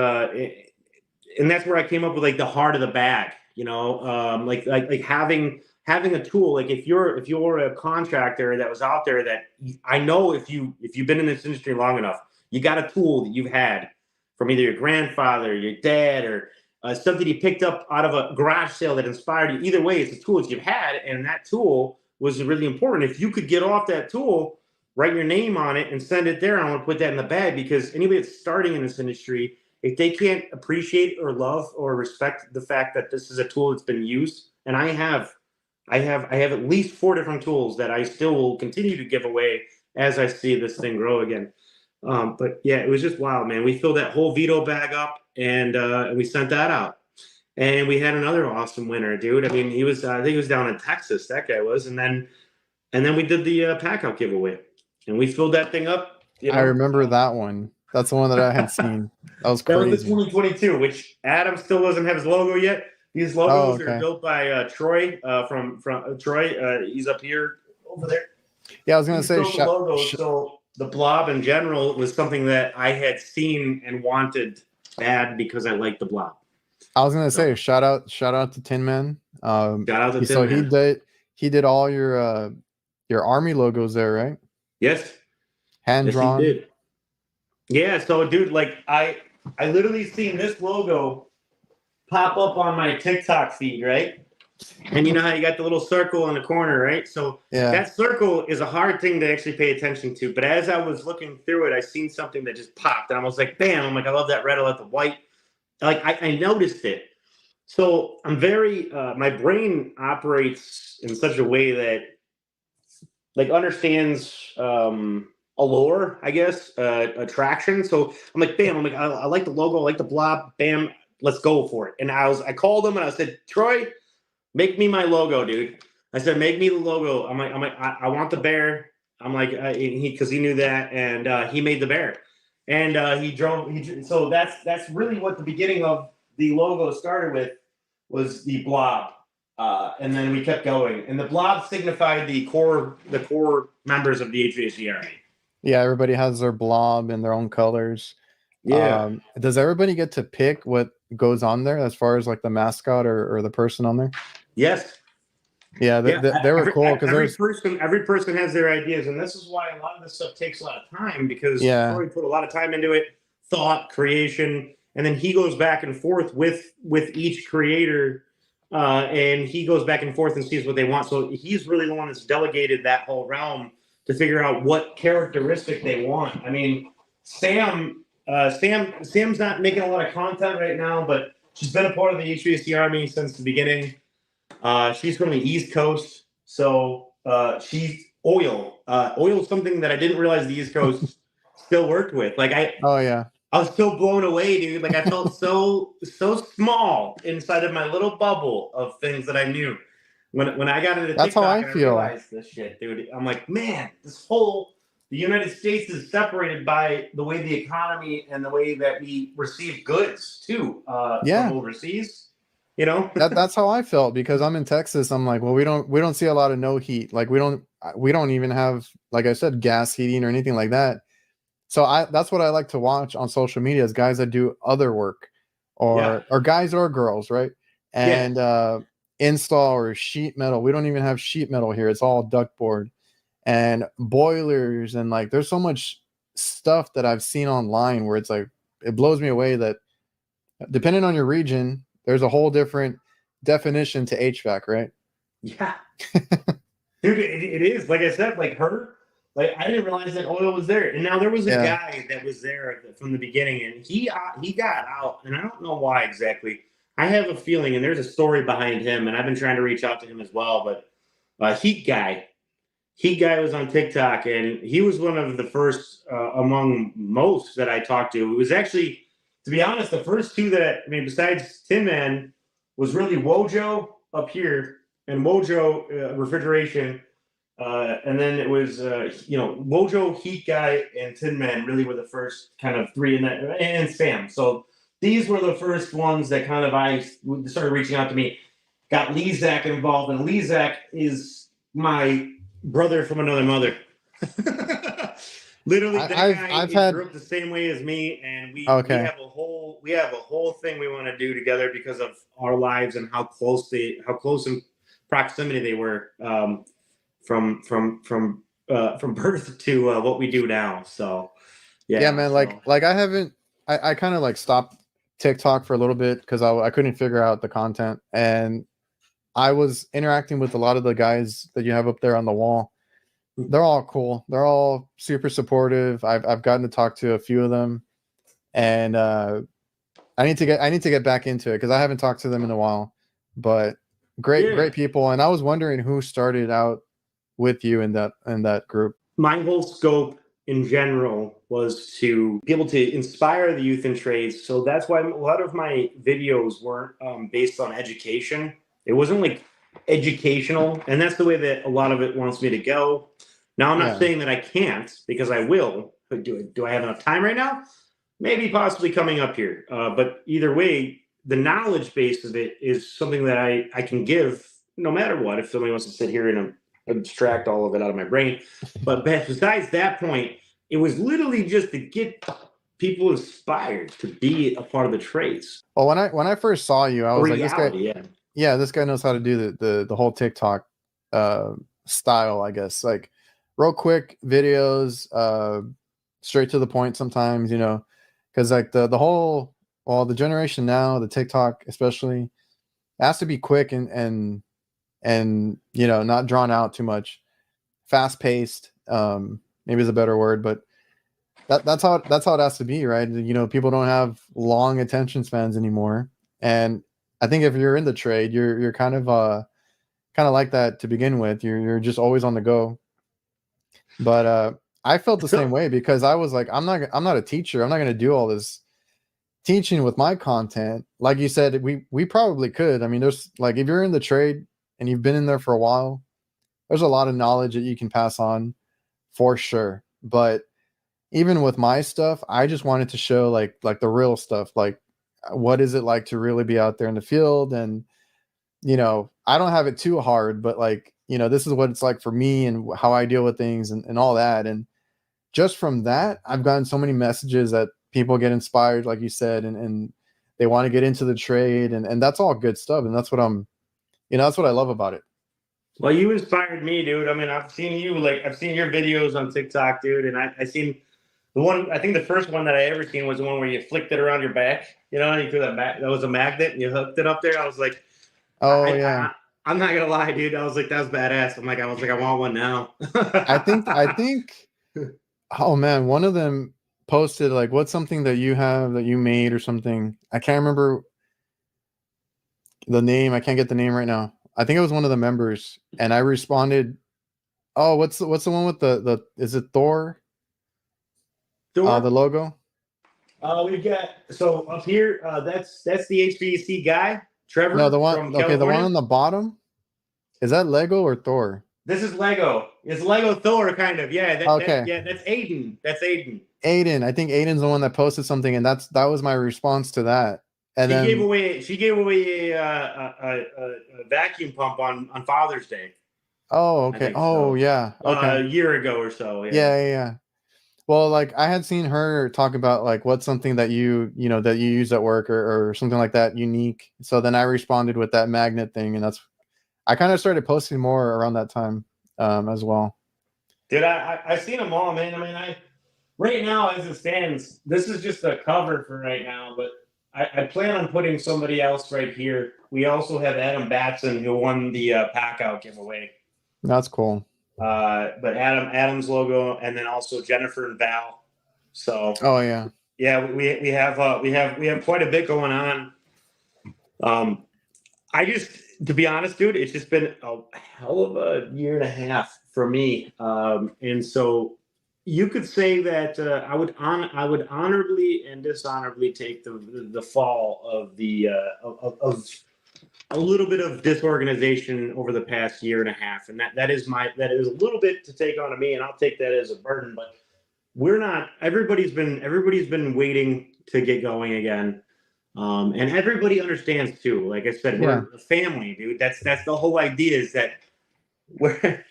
that's where I came up with like the heart of the bag, like having a tool. Like, if you're a contractor that was out there, that I know, if you've been in this industry long enough, you got a tool that you've had from either your grandfather, your dad, or something you picked up out of a garage sale that inspired you. Either way, it's a tool that you've had, and that tool was really important. If you could get off that tool, write your name on it, and send it there, I want to put that in the bag, because anybody that's starting in this industry, if they can't appreciate or love or respect the fact that this is a tool that's been used, and I have at least 4 different tools that I still will continue to give away as I see this thing grow again. But yeah, it was just wild, man. We filled that whole Vito bag up, and we sent that out, and we had another awesome winner, dude. I mean, I think he was down in Texas, that guy was, and then we did the pack out giveaway, and we filled that thing up. I remember that one. That's the one that I had seen. That was crazy. That was the 2022, which Adam still doesn't have his logo yet. These logos are built by Troy from Troy. He's up here over there. Yeah, I was gonna say so the blob in general was something that I had seen and wanted bad because I liked the blob. I was gonna say shout out to Tin Man. Shout out to Tin Man. He did all your Army logos there, right? Yes. Hand drawn. Yes, he did. Yeah, so dude, like I literally seen this logo pop up on my TikTok feed, right? And you know how you got the little circle in the corner, right? So that circle is a hard thing to actually pay attention to. But as I was looking through it, I seen something that just popped, and I was like, bam! I'm like, I love that red, I love the white. Like, I noticed it. So I'm very my brain operates in such a way that like understands allure, I guess, attraction. So I'm like, bam! I'm like, I like the logo, I like the blob, bam! Let's go for it. And I called him and I said, Troy, make me my logo, dude. I said, make me the logo. I'm like, I want the bear. I'm like, because he knew that, and he made the bear, and so that's really what the beginning of the logo started with, was the blob, and then we kept going, and the blob signified the core members of the HVAC Army. Yeah, everybody has their blob in their own colors. Yeah. Does everybody get to pick what goes on there as far as like the mascot or the person on there? Yes. Yeah, they were cool because every person has their ideas, and this is why a lot of this stuff takes a lot of time, because Corey put a lot of time into it, thought, creation, and then he goes back and forth with each creator, and he goes back and forth and sees what they want. So he's really the one that's delegated that whole realm to figure out what characteristic they want. I mean, Sam's not making a lot of content right now, but she's been a part of the HVAC Army since the beginning. She's from the East Coast, so she's oil. Oil is something that I didn't realize the East Coast still worked with. Like I was so blown away, dude. Like I felt so small inside of my little bubble of things that I knew. When I got into TikTok, that's how I feel. realized this shit, dude. I'm like, man, this whole the United States is separated by the way the economy and the way that we receive goods too from Yeah, overseas. You know, that's how I felt because I'm in Texas. I'm like, well, we don't see a lot of no heat. Like we don't even have, like I said, gas heating or anything like that. So that's what I like to watch on social media is guys that do other work yeah, or guys or girls, right? yeah, And install or sheet metal. We don't even have sheet metal here. It's all ductboard and boilers and like there's so much stuff that I've seen online where it's like it blows me away that depending on your region, there's a whole different definition to HVAC, right? yeah. Dude, it is like I said, like her. Like I didn't realize that oil was there, and now there was a Yeah. guy that was there from the beginning, and he got out, and I don't know why exactly. I have a feeling, and there's a story behind him, and I've been trying to reach out to him as well. But Heat guy was on TikTok, and he was one of the first among most that I talked to. It was actually, to be honest, the first two that I mean, besides Tin Man, was really Wojo up here and Wojo refrigeration. And then it was, Wojo, Heat Guy, and Tin Man really were the first kind of three in that, and Sam. So these were the first ones that kind of I started reaching out to me. Got Lezak involved, and Lezak is my brother from another mother. Literally, that I've guy had grew up the same way as me, and we okay. have a whole thing we want to do together because of our lives and how close in proximity they were. From birth to what we do now. So Yeah, yeah, man. so Like I haven't. I kind of like stopped TikTok for a little bit because I couldn't figure out the content, and I was interacting with a lot of the guys that you have up there on the wall. They're all cool. They're all super supportive. I've gotten to talk to a few of them, and I need to get back into it because I haven't talked to them in a while. But yeah. great people, and I was wondering who started out with you in that group. My whole scope in general was to be able to inspire the youth in trades. So that's why a lot of my videos weren't based on education. It wasn't like educational, and that's the way that a lot of it wants me to go. Now, I'm not Yeah. saying that I can't because I will. But do I have enough time right now? Maybe possibly coming up here. But either way, the knowledge base of it is something that I can give no matter what. If somebody wants to sit here and abstract all of it out of my brain. But besides that point, it was literally just to get people inspired to be a part of the trades. Well, when I first saw you, I A was like, reality, yeah. yeah, this guy knows how to do the whole TikTok style, I guess. Like real quick videos, straight to the point sometimes, because like the whole the generation now, the TikTok especially, has to be quick and not drawn out too much, fast paced. Maybe is a better word, but that's how it has to be, right? People don't have long attention spans anymore, and I think if you're in the trade, you're kind of like that to begin with. You're just always on the go. But I felt the same way because I was like, I'm not a teacher. I'm not going to do all this teaching with my content. Like you said, we probably could. I mean, there's like if you're in the trade and you've been in there for a while, there's a lot of knowledge that you can pass on for sure. But even with my stuff, I just wanted to show like the real stuff, like what is it like to really be out there in the field. And I don't have it too hard, but like this is what it's like for me and how I deal with things and all that. And just from that, I've gotten so many messages that people get inspired, like you said, and they want to get into the trade, and that's all good stuff. And that's what that's what I love about it. Well, you inspired me, dude. I mean, I've seen your videos on TikTok, dude, and I seen the one. I think the first one that I ever seen was the one where you flicked it around your back. And you threw that was a magnet, and you hooked it up there. I was like, Oh yeah. I'm not gonna lie, dude. I was like, that was badass. I was like, I want one now. I think oh man, one of them posted like, what's something that you have that you made or something. I can't remember the name. I can't get the name right now. I think it was one of the members, and I responded, oh, what's the one with the is it Thor? Thor? The logo? We've got so up here. That's the HVAC guy, Trevor No, the one from okay, the one California. on the bottom. Is that Lego or Thor? This is Lego. It's Lego Thor, kind of. Yeah, Okay. that's Aiden. That's Aiden. Aiden. I think Aiden's the one that posted something, and that was my response to that. And She gave then away a vacuum pump on Father's Day. oh, I okay. think Oh, so. yeah. A Okay. year ago or so. Yeah. Yeah, yeah, yeah. Well, like I had seen her talk about like what's something that that you use at work or something like that unique. So then I responded with that magnet thing, and that's I kind of started posting more around that time as well. Dude, I've seen them all, man. I mean, right now as it stands, this is just a cover for right now, but I plan on putting somebody else right here. We also have Adam Batson, who won the pack out giveaway. That's cool. But Adam's logo, and then also Jennifer and Val. So Oh yeah. yeah, we have quite a bit going on. I just, to be honest, dude, it's just been a hell of a year and a half for me, and so you could say that I would honorably and dishonorably take the fall of the of a little bit of disorganization over the past year and a half, and that is a little bit to take on me, and I'll take that as a burden. But we're not. Everybody's been waiting to get going again, and everybody understands too. Like I said, Yeah. we're a family, dude. That's the whole idea, is that we're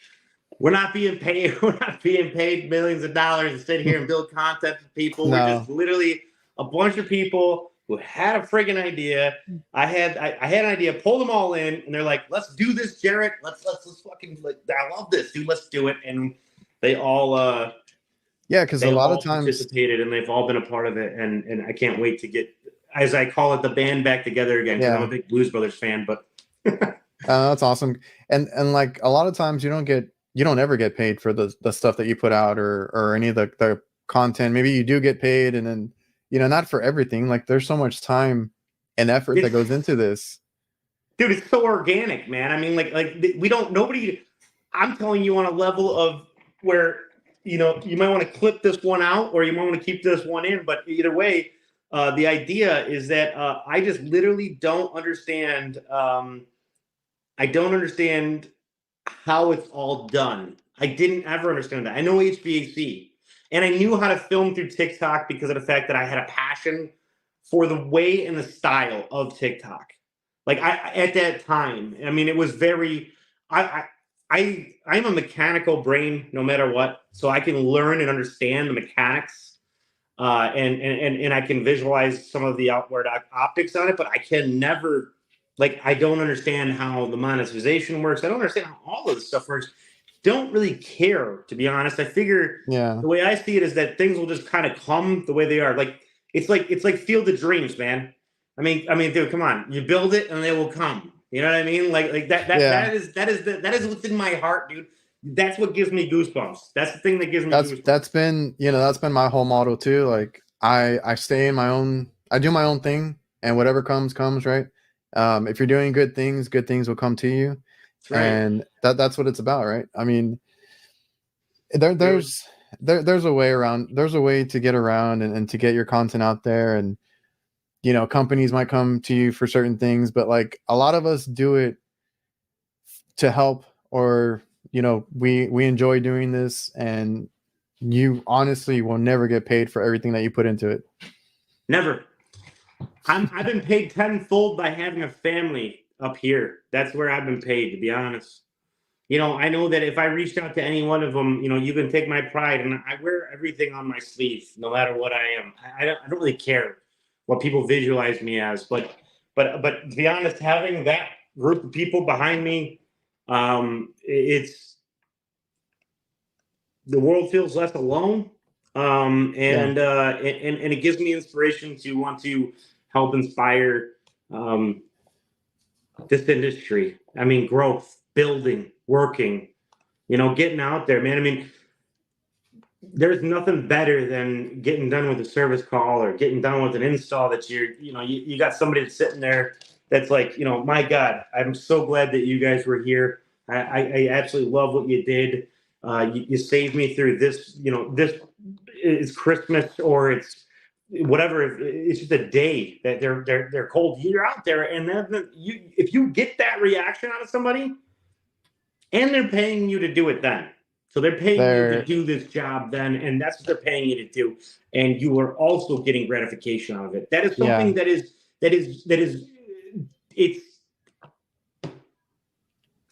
we're not being paid. We're not being paid millions of dollars to sit here and build content for people. We're just No. literally a bunch of people who had a friggin' idea. I had an idea, pulled them all in, and they're like, "Let's do this, Jarett. Let's fucking, like, I love this, dude. Let's do it." And they all Yeah, because a lot of times, participated, and they've all been a part of it. And I can't wait to get, as I call it, the band back together again, because I'm a big Blues Brothers fan. But that's awesome. And like a lot of times you don't ever get paid for the stuff that you put out or any of the content. Maybe you do get paid, and then not for everything. Like there's so much time and effort that goes into this. Dude, it's so organic, man. I mean, like we don't, nobody, I'm telling you on a level of where, you might want to clip this one out, or you might want to keep this one in, but either way, the idea is that I just literally don't understand. I don't understand how it's all done. I didn't ever understand that. I know HVAC, and I knew how to film through TikTok because of the fact that I had a passion for the way and the style of TikTok. Like at that time, I mean, it was very. I'm a mechanical brain, no matter what, so I can learn and understand the mechanics, and I can visualize some of the outward optics on it, but I can never. Like, I don't understand how the monetization works. I don't understand how all of this stuff works. Don't really care, to be honest. I figure the way I see it is that things will just kind of come the way they are. Like it's like Field of Dreams, man. I mean, dude, come on. You build it and they will come. You know what I mean? Like that is what's in my heart, dude. That's what gives me goosebumps. That's the thing that gives me goosebumps. That's been my whole motto too. Like I stay in my own. I do my own thing, and whatever comes, right? If you're doing good things will come to you. Right. And that's what it's about, right? I mean, there's a way around. There's a way to get around and to get your content out there. And companies might come to you for certain things, but like a lot of us do it to help, or we enjoy doing this, and you honestly will never get paid for everything that you put into it. Never. I've been paid tenfold by having a family up here. That's where I've been paid, to be honest. I know that if I reached out to any one of them, you can take my pride, and I wear everything on my sleeve, no matter what I am. I don't really care what people visualize me as, but to be honest, having that group of people behind me, it's the world feels less alone, and it gives me inspiration to want to help inspire this industry. I mean, growth, building, working, getting out there, man. I mean, there's nothing better than getting done with a service call or getting done with an install that you got somebody that's sitting there that's like, my God, I'm so glad that you guys were here. I absolutely love what you did. You saved me through this, this is Christmas, or it's whatever. It's just a day that they're cold. You're out there, and then if you get that reaction out of somebody, and they're paying you to do it then. So they're paying you to There, do this job then, and that's what they're paying you to do. And you are also getting gratification out of it. That is yeah. something that is it's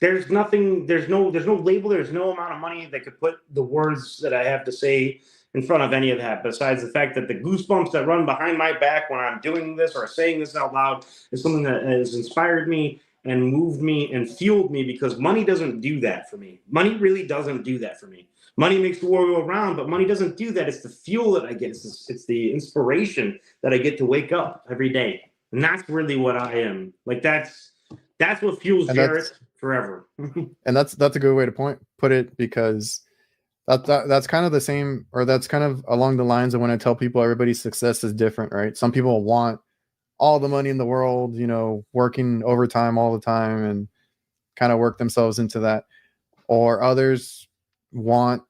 there's nothing, there's no label, there's no amount of money that could put the words that I have to say in front of any of that, besides the fact that the goosebumps that run behind my back when I'm doing this or saying this out loud is something that has inspired me and moved me and fueled me, because money doesn't do that for me. Money really doesn't do that for me. Money makes the world go around, but money doesn't do that. It's the fuel that I get. It's the inspiration that I get to wake up every day. And that's really what I am. Like that's what fuels and Jarett forever. and that's a good way to put it, because that's kind of the same, or that's kind of along the lines of when I tell people everybody's success is different, right? Some people want all the money in the world, working overtime all the time and kind of work themselves into that. Or others want,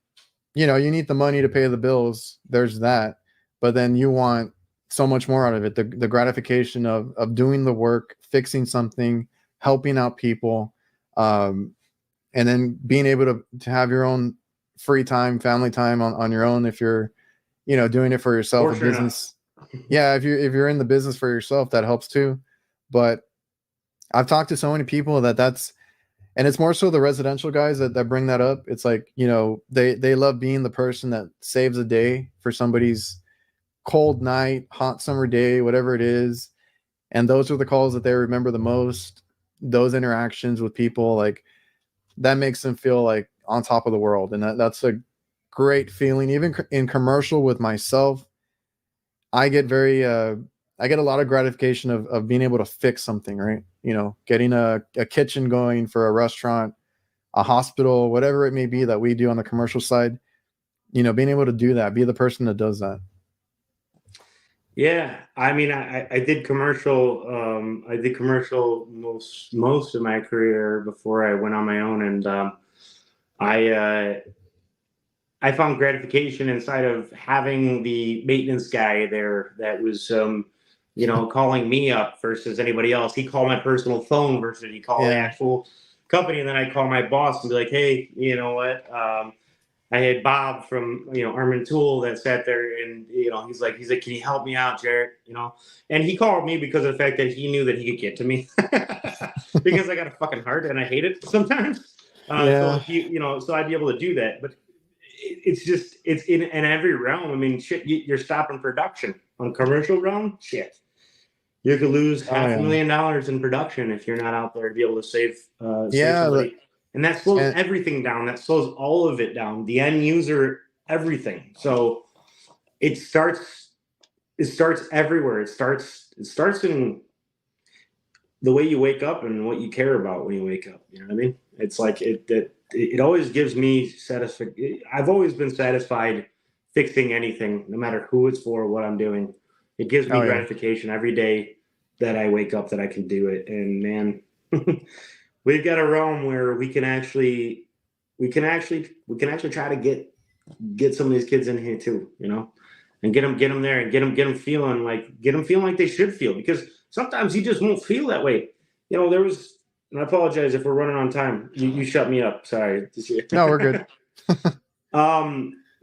you need the money to pay the bills. There's that. But then you want so much more out of it. The gratification of doing the work, fixing something, helping out people, and then being able to have your own free time, family time on your own, if you're, doing it for yourself, a business. Yeah, if you're in the business for yourself, that helps too. But I've talked to so many people and it's more so the residential guys that bring that up. It's like, they love being the person that saves a day for somebody's cold night, hot summer day, whatever it is. And those are the calls that they remember the most. Those interactions with people, like, that makes them feel like on top of the world. And that's a great feeling. Even in commercial with myself, I get I get a lot of gratification of being able to fix something, right? Getting a kitchen going for a restaurant, a hospital, whatever it may be that we do on the commercial side, being able to do that, be the person that does that. Yeah, I mean, I did commercial. I did commercial most of my career before I went on my own, and I found gratification inside of having the maintenance guy there that was, calling me up versus anybody else. He called my personal phone versus he called the actual company, and then I call my boss and be like, "Hey, you know what? I had Bob from Armin Tool that sat there, and he's like, can you help me out, Jarett? And he called me because of the fact that he knew that he could get to me because I got a fucking heart and I hate it sometimes. So if so I'd be able to do that, but it's in every realm. I mean, shit, you're stopping production on commercial realm. Shit, you could lose $500,000 in production if you're not out there to be able to save somebody. And that slows everything down. That slows all of it down. The end user, everything. So it starts everywhere. It starts in the way you wake up and what you care about when you wake up. You know what I mean? It's like it always gives me satisfaction. I've always been satisfied fixing anything, no matter who it's for, what I'm doing. It gives me gratification every day that I wake up that I can do it. And man, we've got a realm where we can actually try to get some of these kids in here too, and get them there and get them feeling like they should feel, because sometimes you just won't feel that way. There was, and I apologize if we're running on time. You shut me up. Sorry. No, we're good.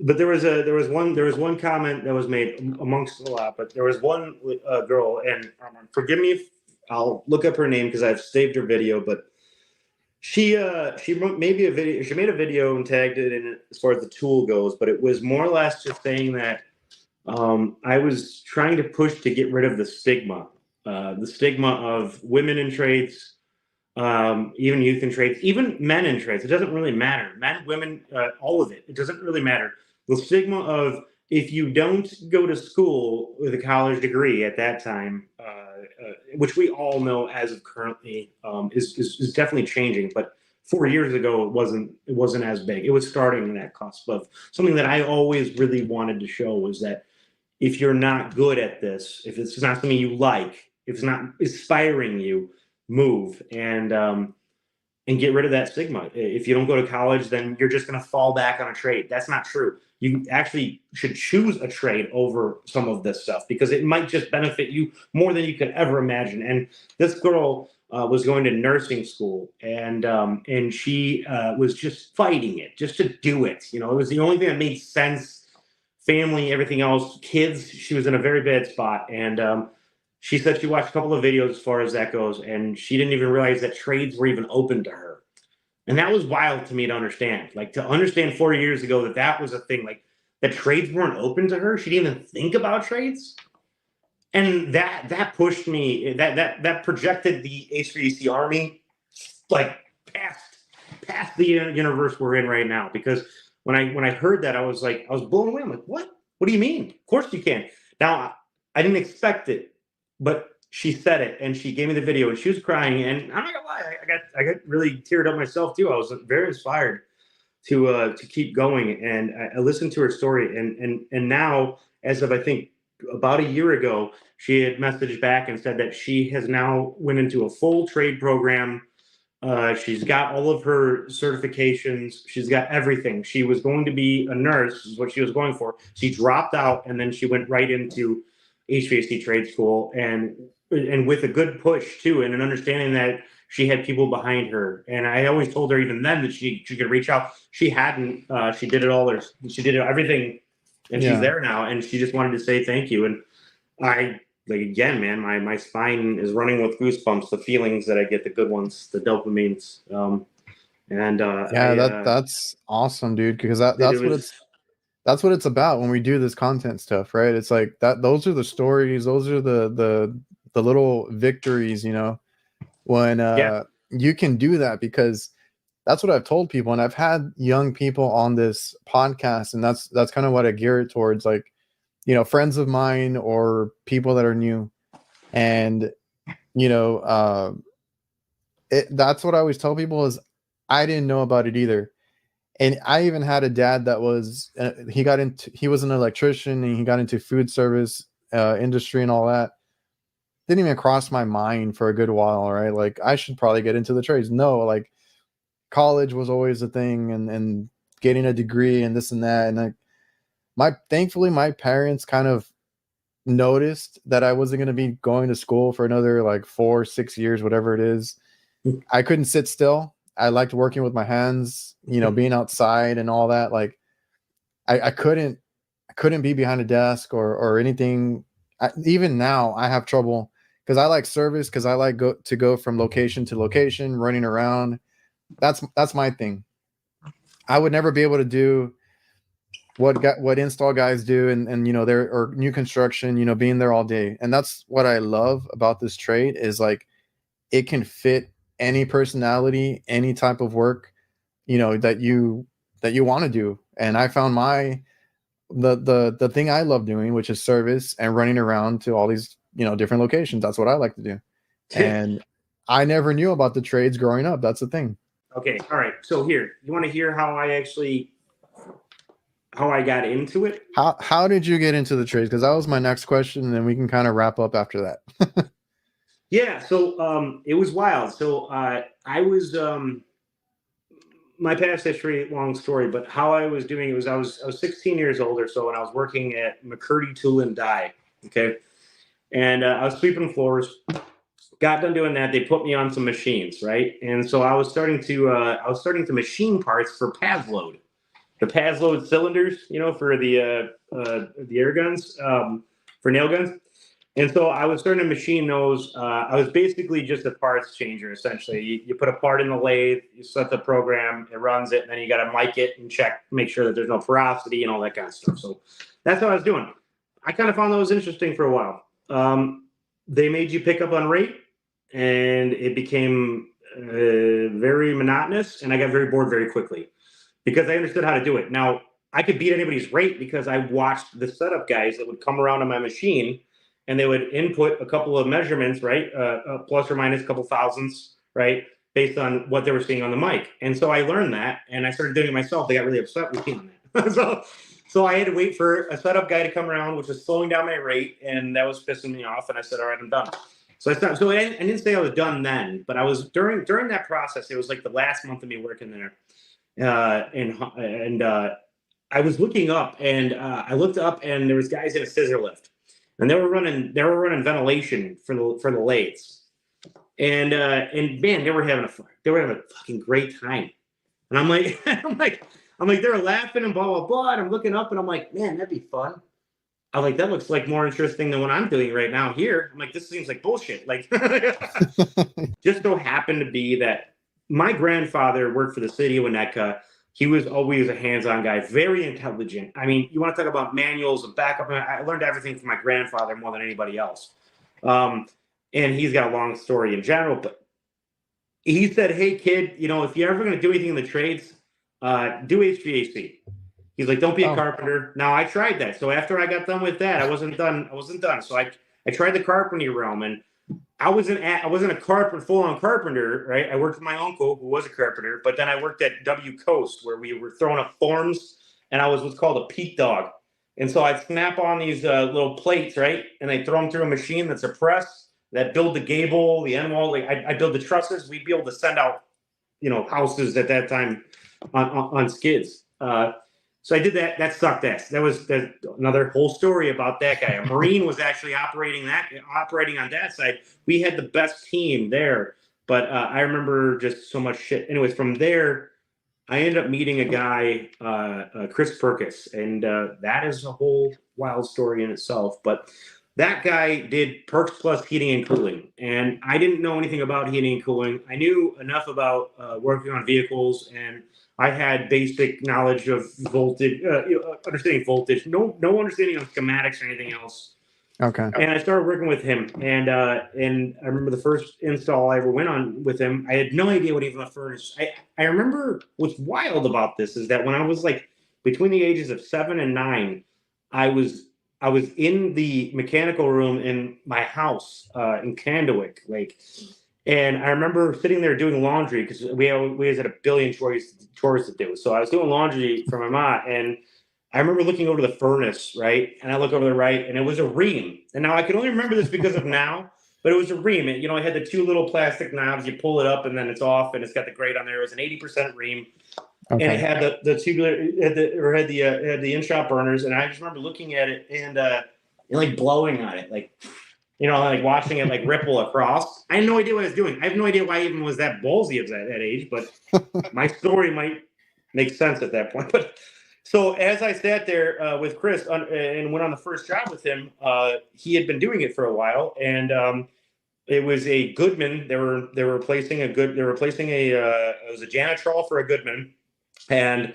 But there was one comment that was made amongst a lot, but there was one girl, and forgive me if I'll look up her name because I've saved her video, but she made a video and tagged it in it as far as the tool goes, but it was more or less just saying that I was trying to push to get rid of the stigma of women in trades, even youth in trades, even men in trades. It doesn't really matter. Men, women, all of it. It doesn't really matter. The stigma of, if you don't go to school with a college degree at that time, which we all know as of currently is definitely changing. But 4 years ago, it wasn't as big. It was starting in that cusp of something that I always really wanted to show, was that if you're not good at this, if it's not something you like, if it's not inspiring you, move and get rid of that stigma. If you don't go to college, then you're just going to fall back on a trade. That's not true. You actually should choose a trade over some of this stuff, because it might just benefit you more than you could ever imagine. And this girl was going to nursing school, and she was just fighting it just to do it. You know, it was the only thing that made sense. Family, everything else, kids. She was in a very bad spot, and she said she watched a couple of videos as far as that goes, and she didn't even realize that trades were even open to her. And that was wild to me to understand. Like, to understand 4 years ago that that was a thing, like that trades weren't open to her. She didn't even think about trades. And that pushed me, that projected the HVAC army like past the universe we're in right now. Because when I heard that, I was blown away. I'm like, what? What do you mean? Of course you can. Now, I didn't expect it, but she said it, and she gave me the video, and she was crying. And I'm not gonna lie, I got really teared up myself too. I was very inspired to keep going, and I listened to her story, and now, as of I think about a year ago, she had messaged back and said that she has now went into a full trade program. She's got all of her certifications. She's got everything. She was going to be a nurse, is what she was going for. She dropped out, and then she went right into HVAC trade school, and with a good push too, and an understanding that she had people behind her. And I always told her even then that she could reach out. She hadn't. She did it all. She did everything, and she's there now. And she just wanted to say thank you. And I, like, again, man, my spine is running with goosebumps. The feelings that I get, the good ones, the dopamines. That's awesome, dude. Because that's what it's about when we do this content stuff, right? It's like that. Those are the stories. Those are the little victories, you know, when you can do that, because that's what I've told people. And I've had young people on this podcast, and that's kind of what I gear it towards, like, you know, friends of mine or people that are new. And, you know, that's what I always tell people is I didn't know about it either. And I even had a dad that was, he was an electrician, and he got into food service industry and all that. Didn't even cross my mind for a good while, right? Like, I should probably get into the trades. No, like, college was always a thing, and getting a degree and this and that. And thankfully my parents kind of noticed that I wasn't going to be going to school for another like 4 or 6 years, whatever it is. I couldn't sit still. I liked working with my hands, you know, being outside and all that. Like, I couldn't be behind a desk or anything. Even now I have trouble, because I like service, because I like to go from location to location, running around. That's my thing. I would never be able to do what install guys do, and you know, or new construction, you know, being there all day. And that's what I love about this trade, is like, it can fit any personality, any type of work, you know, that you want to do. And I found the thing I love doing, which is service and running around to all these, you know, different locations. That's what I like to do. And I never knew about the trades growing up. That's the thing. Okay. All right. So here, you want to hear how I got into it? How did you get into the trades? Because that was my next question, and then we can kind of wrap up after that. Yeah. So it was wild. So I was my past history, long story, but how I was doing it was I was 16 years old or so, and I was working at McCurdy Tool and Die. Okay. And I was sweeping floors. Got done doing that. They put me on some machines, right? And so I was starting to machine parts for Pazload, the Pazload cylinders, you know, for the air guns, for nail guns. And so I was starting to machine those. I was basically just a parts changer, essentially. You put a part in the lathe, you set the program, it runs it, and then you got to mic it and check, make sure that there's no porosity and all that kind of stuff. So that's what I was doing. I kind of found that was interesting for a while. They made you pick up on rate, and it became very monotonous, and I got very bored very quickly because I understood how to do it. Now, I could beat anybody's rate because I watched the setup guys that would come around on my machine, and they would input a couple of measurements, right? Plus or minus a couple thousandths, right? Based on what they were seeing on the mic. And so I learned that, and I started doing it myself. They got really upset with me on that. So I had to wait for a setup guy to come around, which was slowing down my rate, and that was pissing me off. And I said, all right, I'm done. So I stopped. So I didn't say I was done then, but I was during that process. It was like the last month of me working there, and I was looking up, and I looked up, and there was guys in a scissor lift, and they were running ventilation for the lathes. And man, they were having a fucking great time. And I'm like, they're laughing and blah, blah, blah. And I'm looking up and I'm like, man, that'd be fun. I'm like, that looks like more interesting than what I'm doing right now here. I'm like, this seems like bullshit. Like, just so happened to be that my grandfather worked for the city of Winnetka. He was always a hands-on guy, very intelligent. I mean, you want to talk about manuals and backup. I learned everything from my grandfather more than anybody else. And he's got a long story in general, but he said, hey, kid, if you're ever going to do anything in the trades, do HVAC. He's like, don't be a carpenter. Now, I tried that. So after I got done with that, I wasn't done. So I tried the carpentry realm, and I wasn't a full-on carpenter, right? I worked with my uncle, who was a carpenter, but then I worked at W Coast, where we were throwing up forms, and I was what's called a peak dog. And so I'd snap on these little plates, right? And I throw them through a machine that's a press that build the gable, the end wall. Like I build the trusses. We'd be able to send out, houses at that time on skids. So I did that. That sucked ass. That's another whole story about that guy. A Marine was actually operating on that side. We had the best team there, but I remember just so much shit. Anyways, from there, I ended up meeting a guy, Chris Perkis, and that is a whole wild story in itself. But that guy did Perks Plus heating and cooling, and I didn't know anything about heating and cooling. I knew enough about working on vehicles, and I had basic knowledge of voltage, understanding voltage, no understanding of schematics or anything else. Okay. And I started working with him, and I remember the first install I ever went on with him. I had no idea what even a furnace. I remember what's wild about this is that when I was like between the ages of 7 and 9, I was in the mechanical room in my house in Candawick, and I remember sitting there doing laundry because we always had a billion chores to do. So I was doing laundry for my mom, and I remember looking over the furnace, right? And I look over the right, and it was a ream. And now I can only remember this because of now, but it was a ream. It had the two little plastic knobs. You pull it up, and then it's off, and it's got the grate on there. It was an 80% ream, and it had the tubular, had the in-shop burners. And I just remember looking at it and like blowing on it, like watching it like ripple across. I had no idea what I was doing. I have no idea why I even was that ballsy at that age, but my story might make sense at that point. But so as I sat there with Chris and went on the first job with him, he had been doing it for a while, and it was a Goodman. They were replacing it was a Janitrol for a Goodman, and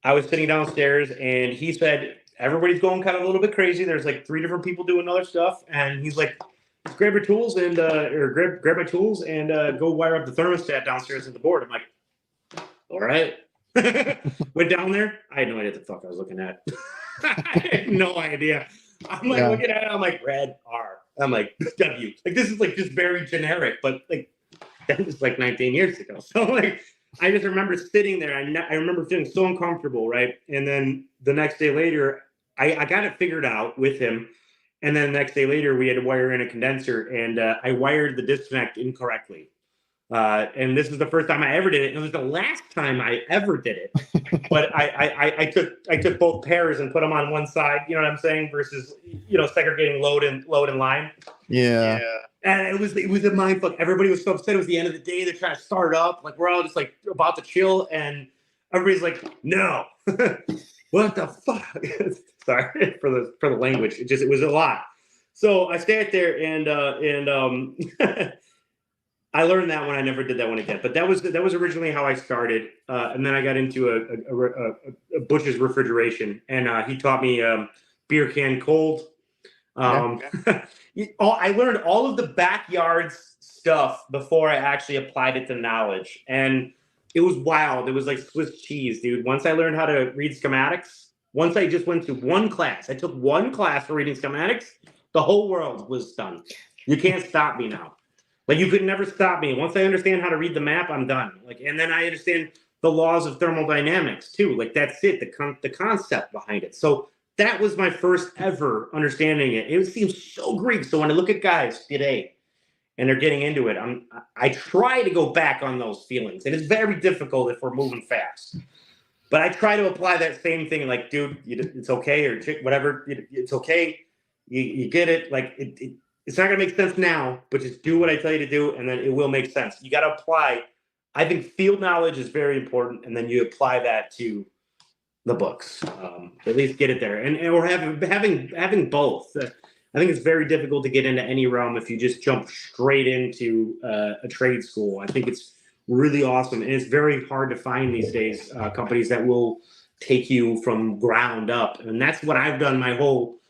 I was sitting downstairs, and he said, everybody's going kind of a little bit crazy. There's like 3 different people doing other stuff. And he's like, just grab your tools and, grab my tools and go wire up the thermostat downstairs at the board. I'm like, all right. Went down there. I had no idea what the fuck I was looking at. I had no idea. I'm like looking at it. I'm like, red R. I'm like, W. Like, this is like just very generic, but like, that was like 19 years ago. So like, I just remember sitting there. I remember feeling so uncomfortable, right? And then the next day later, I got it figured out with him. And then the next day later, we had to wire in a condenser, and I wired the disconnect incorrectly. And this is the first time I ever did it. And it was the last time I ever did it. But I took both pairs and put them on one side, you know what I'm saying? Versus, segregating load and line. Yeah. And it was a mind fuck. Everybody was so upset. It was the end of the day. They're trying to start up. Like, we're all just like about to chill. And everybody's like, no, what the fuck? Sorry for the language. It was a lot. So I sat there and I learned that one. I never did that one again. But that was originally how I started. And then I got into a Bush's refrigeration, and he taught me beer can cold. I learned all of the backyards stuff before I actually applied it to knowledge, and it was wild. It was like Swiss cheese, dude. Once I learned how to read schematics, once I just went to one class, I took one class for reading schematics, the whole world was done. You can't stop me now. Like, you could never stop me. Once I understand how to read the map, I'm done. Like, and then I understand the laws of thermodynamics too. Like, that's it, the concept behind it. So that was my first ever understanding it. It seems so Greek. So when I look at guys today and they're getting into it, I try to go back on those feelings. And it's very difficult if we're moving fast. But I try to apply that same thing. Like, dude, it's okay, or chick, whatever. It's okay. You get it. Like, It's not going to make sense now, but just do what I tell you to do, and then it will make sense. You got to apply. I think field knowledge is very important, and then you apply that to the books. At least get it there, and or having both. I think it's very difficult to get into any realm if you just jump straight into a trade school. I think it's really awesome, and it's very hard to find these days companies that will take you from ground up, and that's what I've done my whole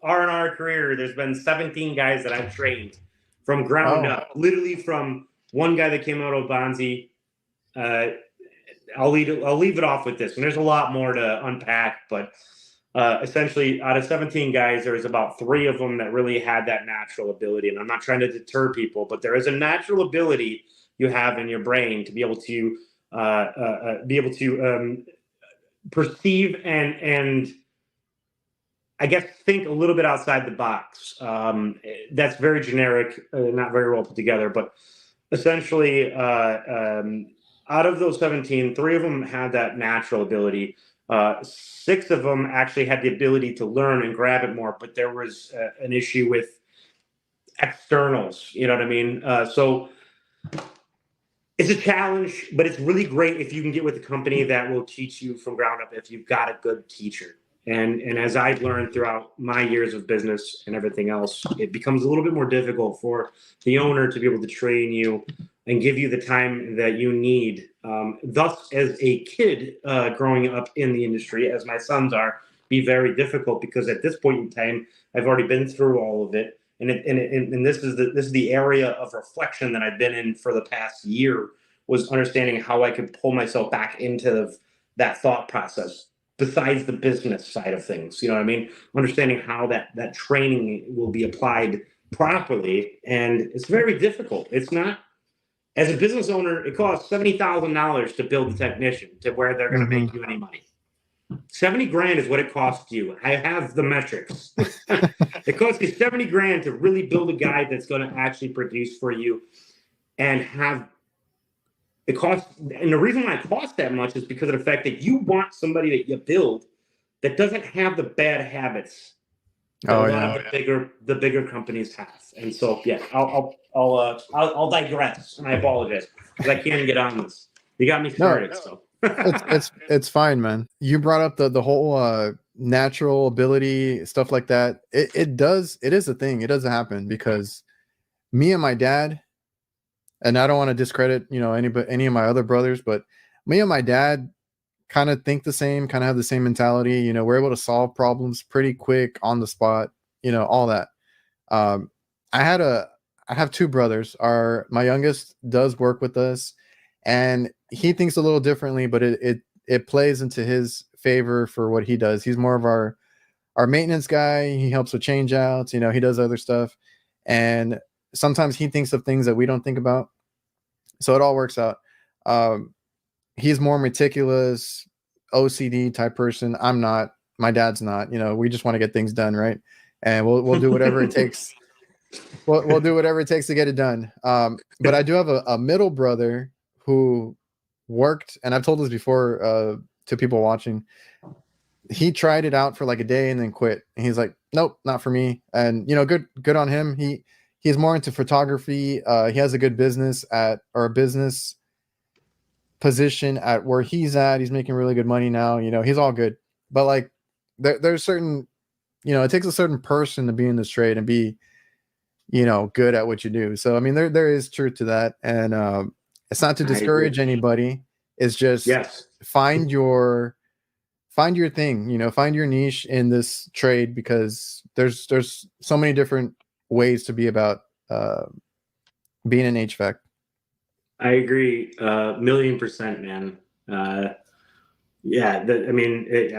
R&R career. There's been 17 guys that I've trained from ground up, literally from one guy that came out of Bonzi. I'll leave it off with this, and there's a lot more to unpack, but essentially out of 17 guys, there's about 3 of them that really had that natural ability. And I'm not trying to deter people, but there is a natural ability you have in your brain to be able to perceive and I guess think a little bit outside the box. That's very generic, not very well put together, but essentially out of those 17, 3 of them had that natural ability. 6 of them actually had the ability to learn and grab it more, but there was an issue with externals. You know what I mean? So it's a challenge, but it's really great if you can get with a company that will teach you from ground up if you've got a good teacher. And as I've learned throughout my years of business and everything else, it becomes a little bit more difficult for the owner to be able to train you and give you the time that you need. Thus, as a kid growing up in the industry, as my sons are, be very difficult because at this point in time, I've already been through all of it. And this is the area of reflection that I've been in for the past year, was understanding how I could pull myself back into that thought process besides the business side of things. You know what I mean? Understanding how that training will be applied properly. And it's very difficult. It's not, as a business owner, it costs $70,000 to build a technician to where they're going to make you any money. 70 grand is what it costs you. I have the metrics. It costs you 70 grand to really build a guy that's going to actually produce for you and have it costs. And the reason why it costs that much is because of the fact that you want somebody that you build that doesn't have the bad habits that a lot of the bigger companies have. And so, yeah, I'll digress, and I apologize because I can't get on this. You got me started. So it's fine, man. You brought up the whole natural ability stuff like that. It is a thing. It doesn't happen because me and my dad, and I don't want to discredit any of my other brothers, but me and my dad kind of think the same, kind of have the same mentality. We're able to solve problems pretty quick on the spot. All that. I have 2 brothers. My youngest does work with us, and he thinks a little differently, but it plays into his favor for what he does. He's more of our maintenance guy. He helps with change outs. He does other stuff, and sometimes he thinks of things that we don't think about. So it all works out. He's more meticulous, OCD type person. I'm not. My dad's not. We just want to get things done, right? And we'll do whatever it takes. We'll do whatever it takes to get it done. But I do have a middle brother who worked, and I've told this before to people watching. He tried it out for like a day and then quit. And he's like, nope, not for me. And good on him. He's more into photography. He has a good business a business position at where he's at. He's making really good money now. He's all good. But like there's certain, it takes a certain person to be in this trade and be, good at what you do. So, I mean, there is truth to that. And it's not to discourage anybody. It's just find your thing, find your niche in this trade, because there's so many different ways to be about being an HVAC. I agree, 1,000,000%, man. I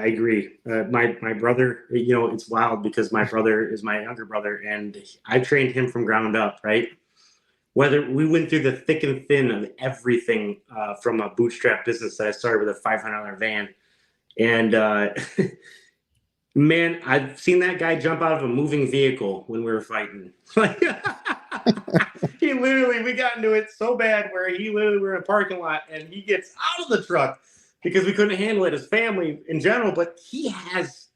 agree. My brother, it's wild because my brother is my younger brother, and I trained him from ground up, right? Whether we went through the thick and thin of everything from a bootstrap business that I started with a $500 van. And man, I've seen that guy jump out of a moving vehicle when we were fighting. We got into it so bad where we're in a parking lot and he gets out of the truck because we couldn't handle it, his family in general, but he has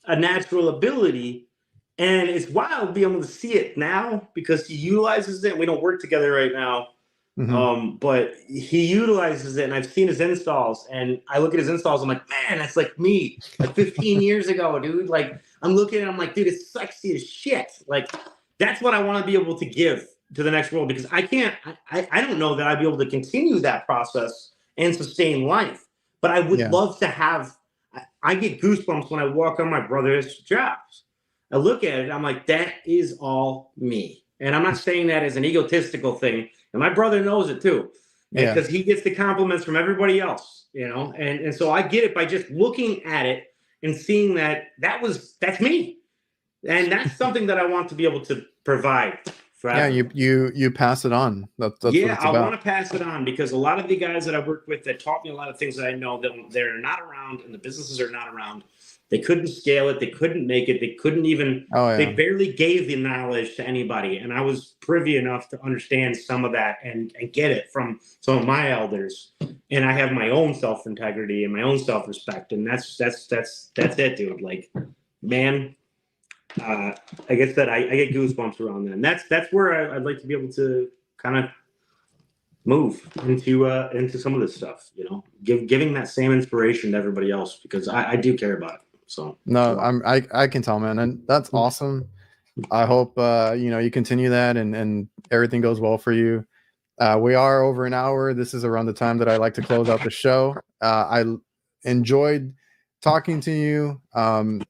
a natural ability And it's wild being able to see it now because he utilizes it. We don't work together right now. But he utilizes it, and I've seen his installs, and I look at his installs. I'm like, man, that's like me, like 15 years ago, dude. Like, I'm looking at it, I'm like, dude, it's sexy as shit. Like, that's what I want to be able to give to the next world, because I can't, I don't know that I'd be able to continue that process and sustain life. But I would love to have, I get goosebumps when I walk on my brother's jobs. I look at it, I'm like, that is all me. And I'm not saying that as an egotistical thing. And my brother knows it too, because he gets the compliments from everybody else, you know. And so I get it by just looking at it and seeing that's me. And that's something that I want to be able to provide forever. Yeah, you pass it on. That's what it's I about. want to pass it on, because a lot of the guys that I worked with that taught me a lot of things that I know that they're not around, and the businesses are not around. They couldn't scale it. They couldn't make it. They couldn't even, they barely gave the knowledge to anybody. And I was privy enough to understand some of that and get it from some of my elders. And I have my own self-integrity and my own self-respect. And that's it, dude. Like, man, I guess that I get goosebumps around that. And that's where I'd like to be able to kind of move into some of this stuff, you know, giving that same inspiration to everybody else, because I do care about it. So no, I can tell, man, and that's awesome. I hope you continue that and everything goes well for you. We are over an hour. This is around the time that I like to close out the show. I enjoyed talking to you, and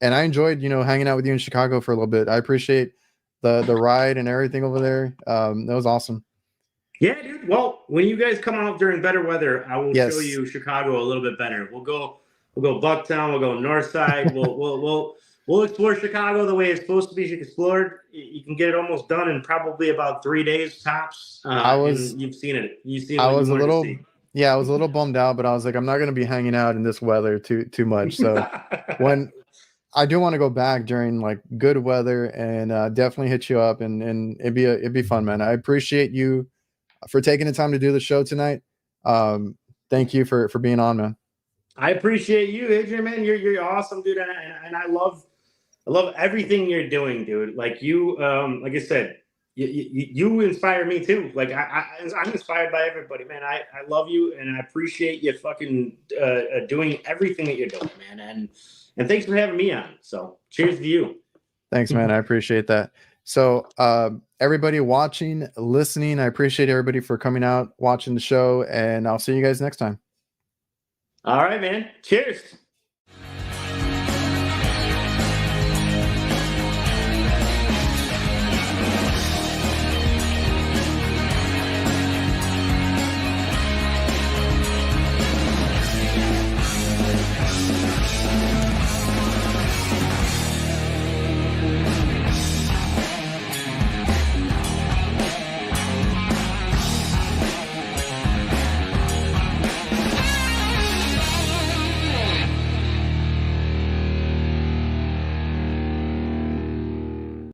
I enjoyed hanging out with you in Chicago for a little bit. I appreciate the ride and everything over there. That was awesome. Yeah, dude. Well, when you guys come out during better weather, I will show you Chicago a little bit better. We'll go Bucktown. We'll go North Side. We'll explore Chicago the way it's supposed to be explored. You can get it almost done in probably about 3 days tops. You've seen it. I was a little bummed out, but I was like, I'm not going to be hanging out in this weather too much. So when I do want to go back during like good weather, and definitely hit you up, and it'd be fun, man. I appreciate you for taking the time to do the show tonight. Thank you for being on, man. I appreciate you, Adrian, man. You're awesome, dude, and I love everything you're doing, dude. Like you, like I said, you inspire me too. Like I'm inspired by everybody, man. I love you, and I appreciate you fucking doing everything that you're doing, man. And thanks for having me on. So cheers to you. Thanks, man. I appreciate that. So everybody watching, listening, I appreciate everybody for coming out, watching the show, and I'll see you guys next time. All right, man. Cheers.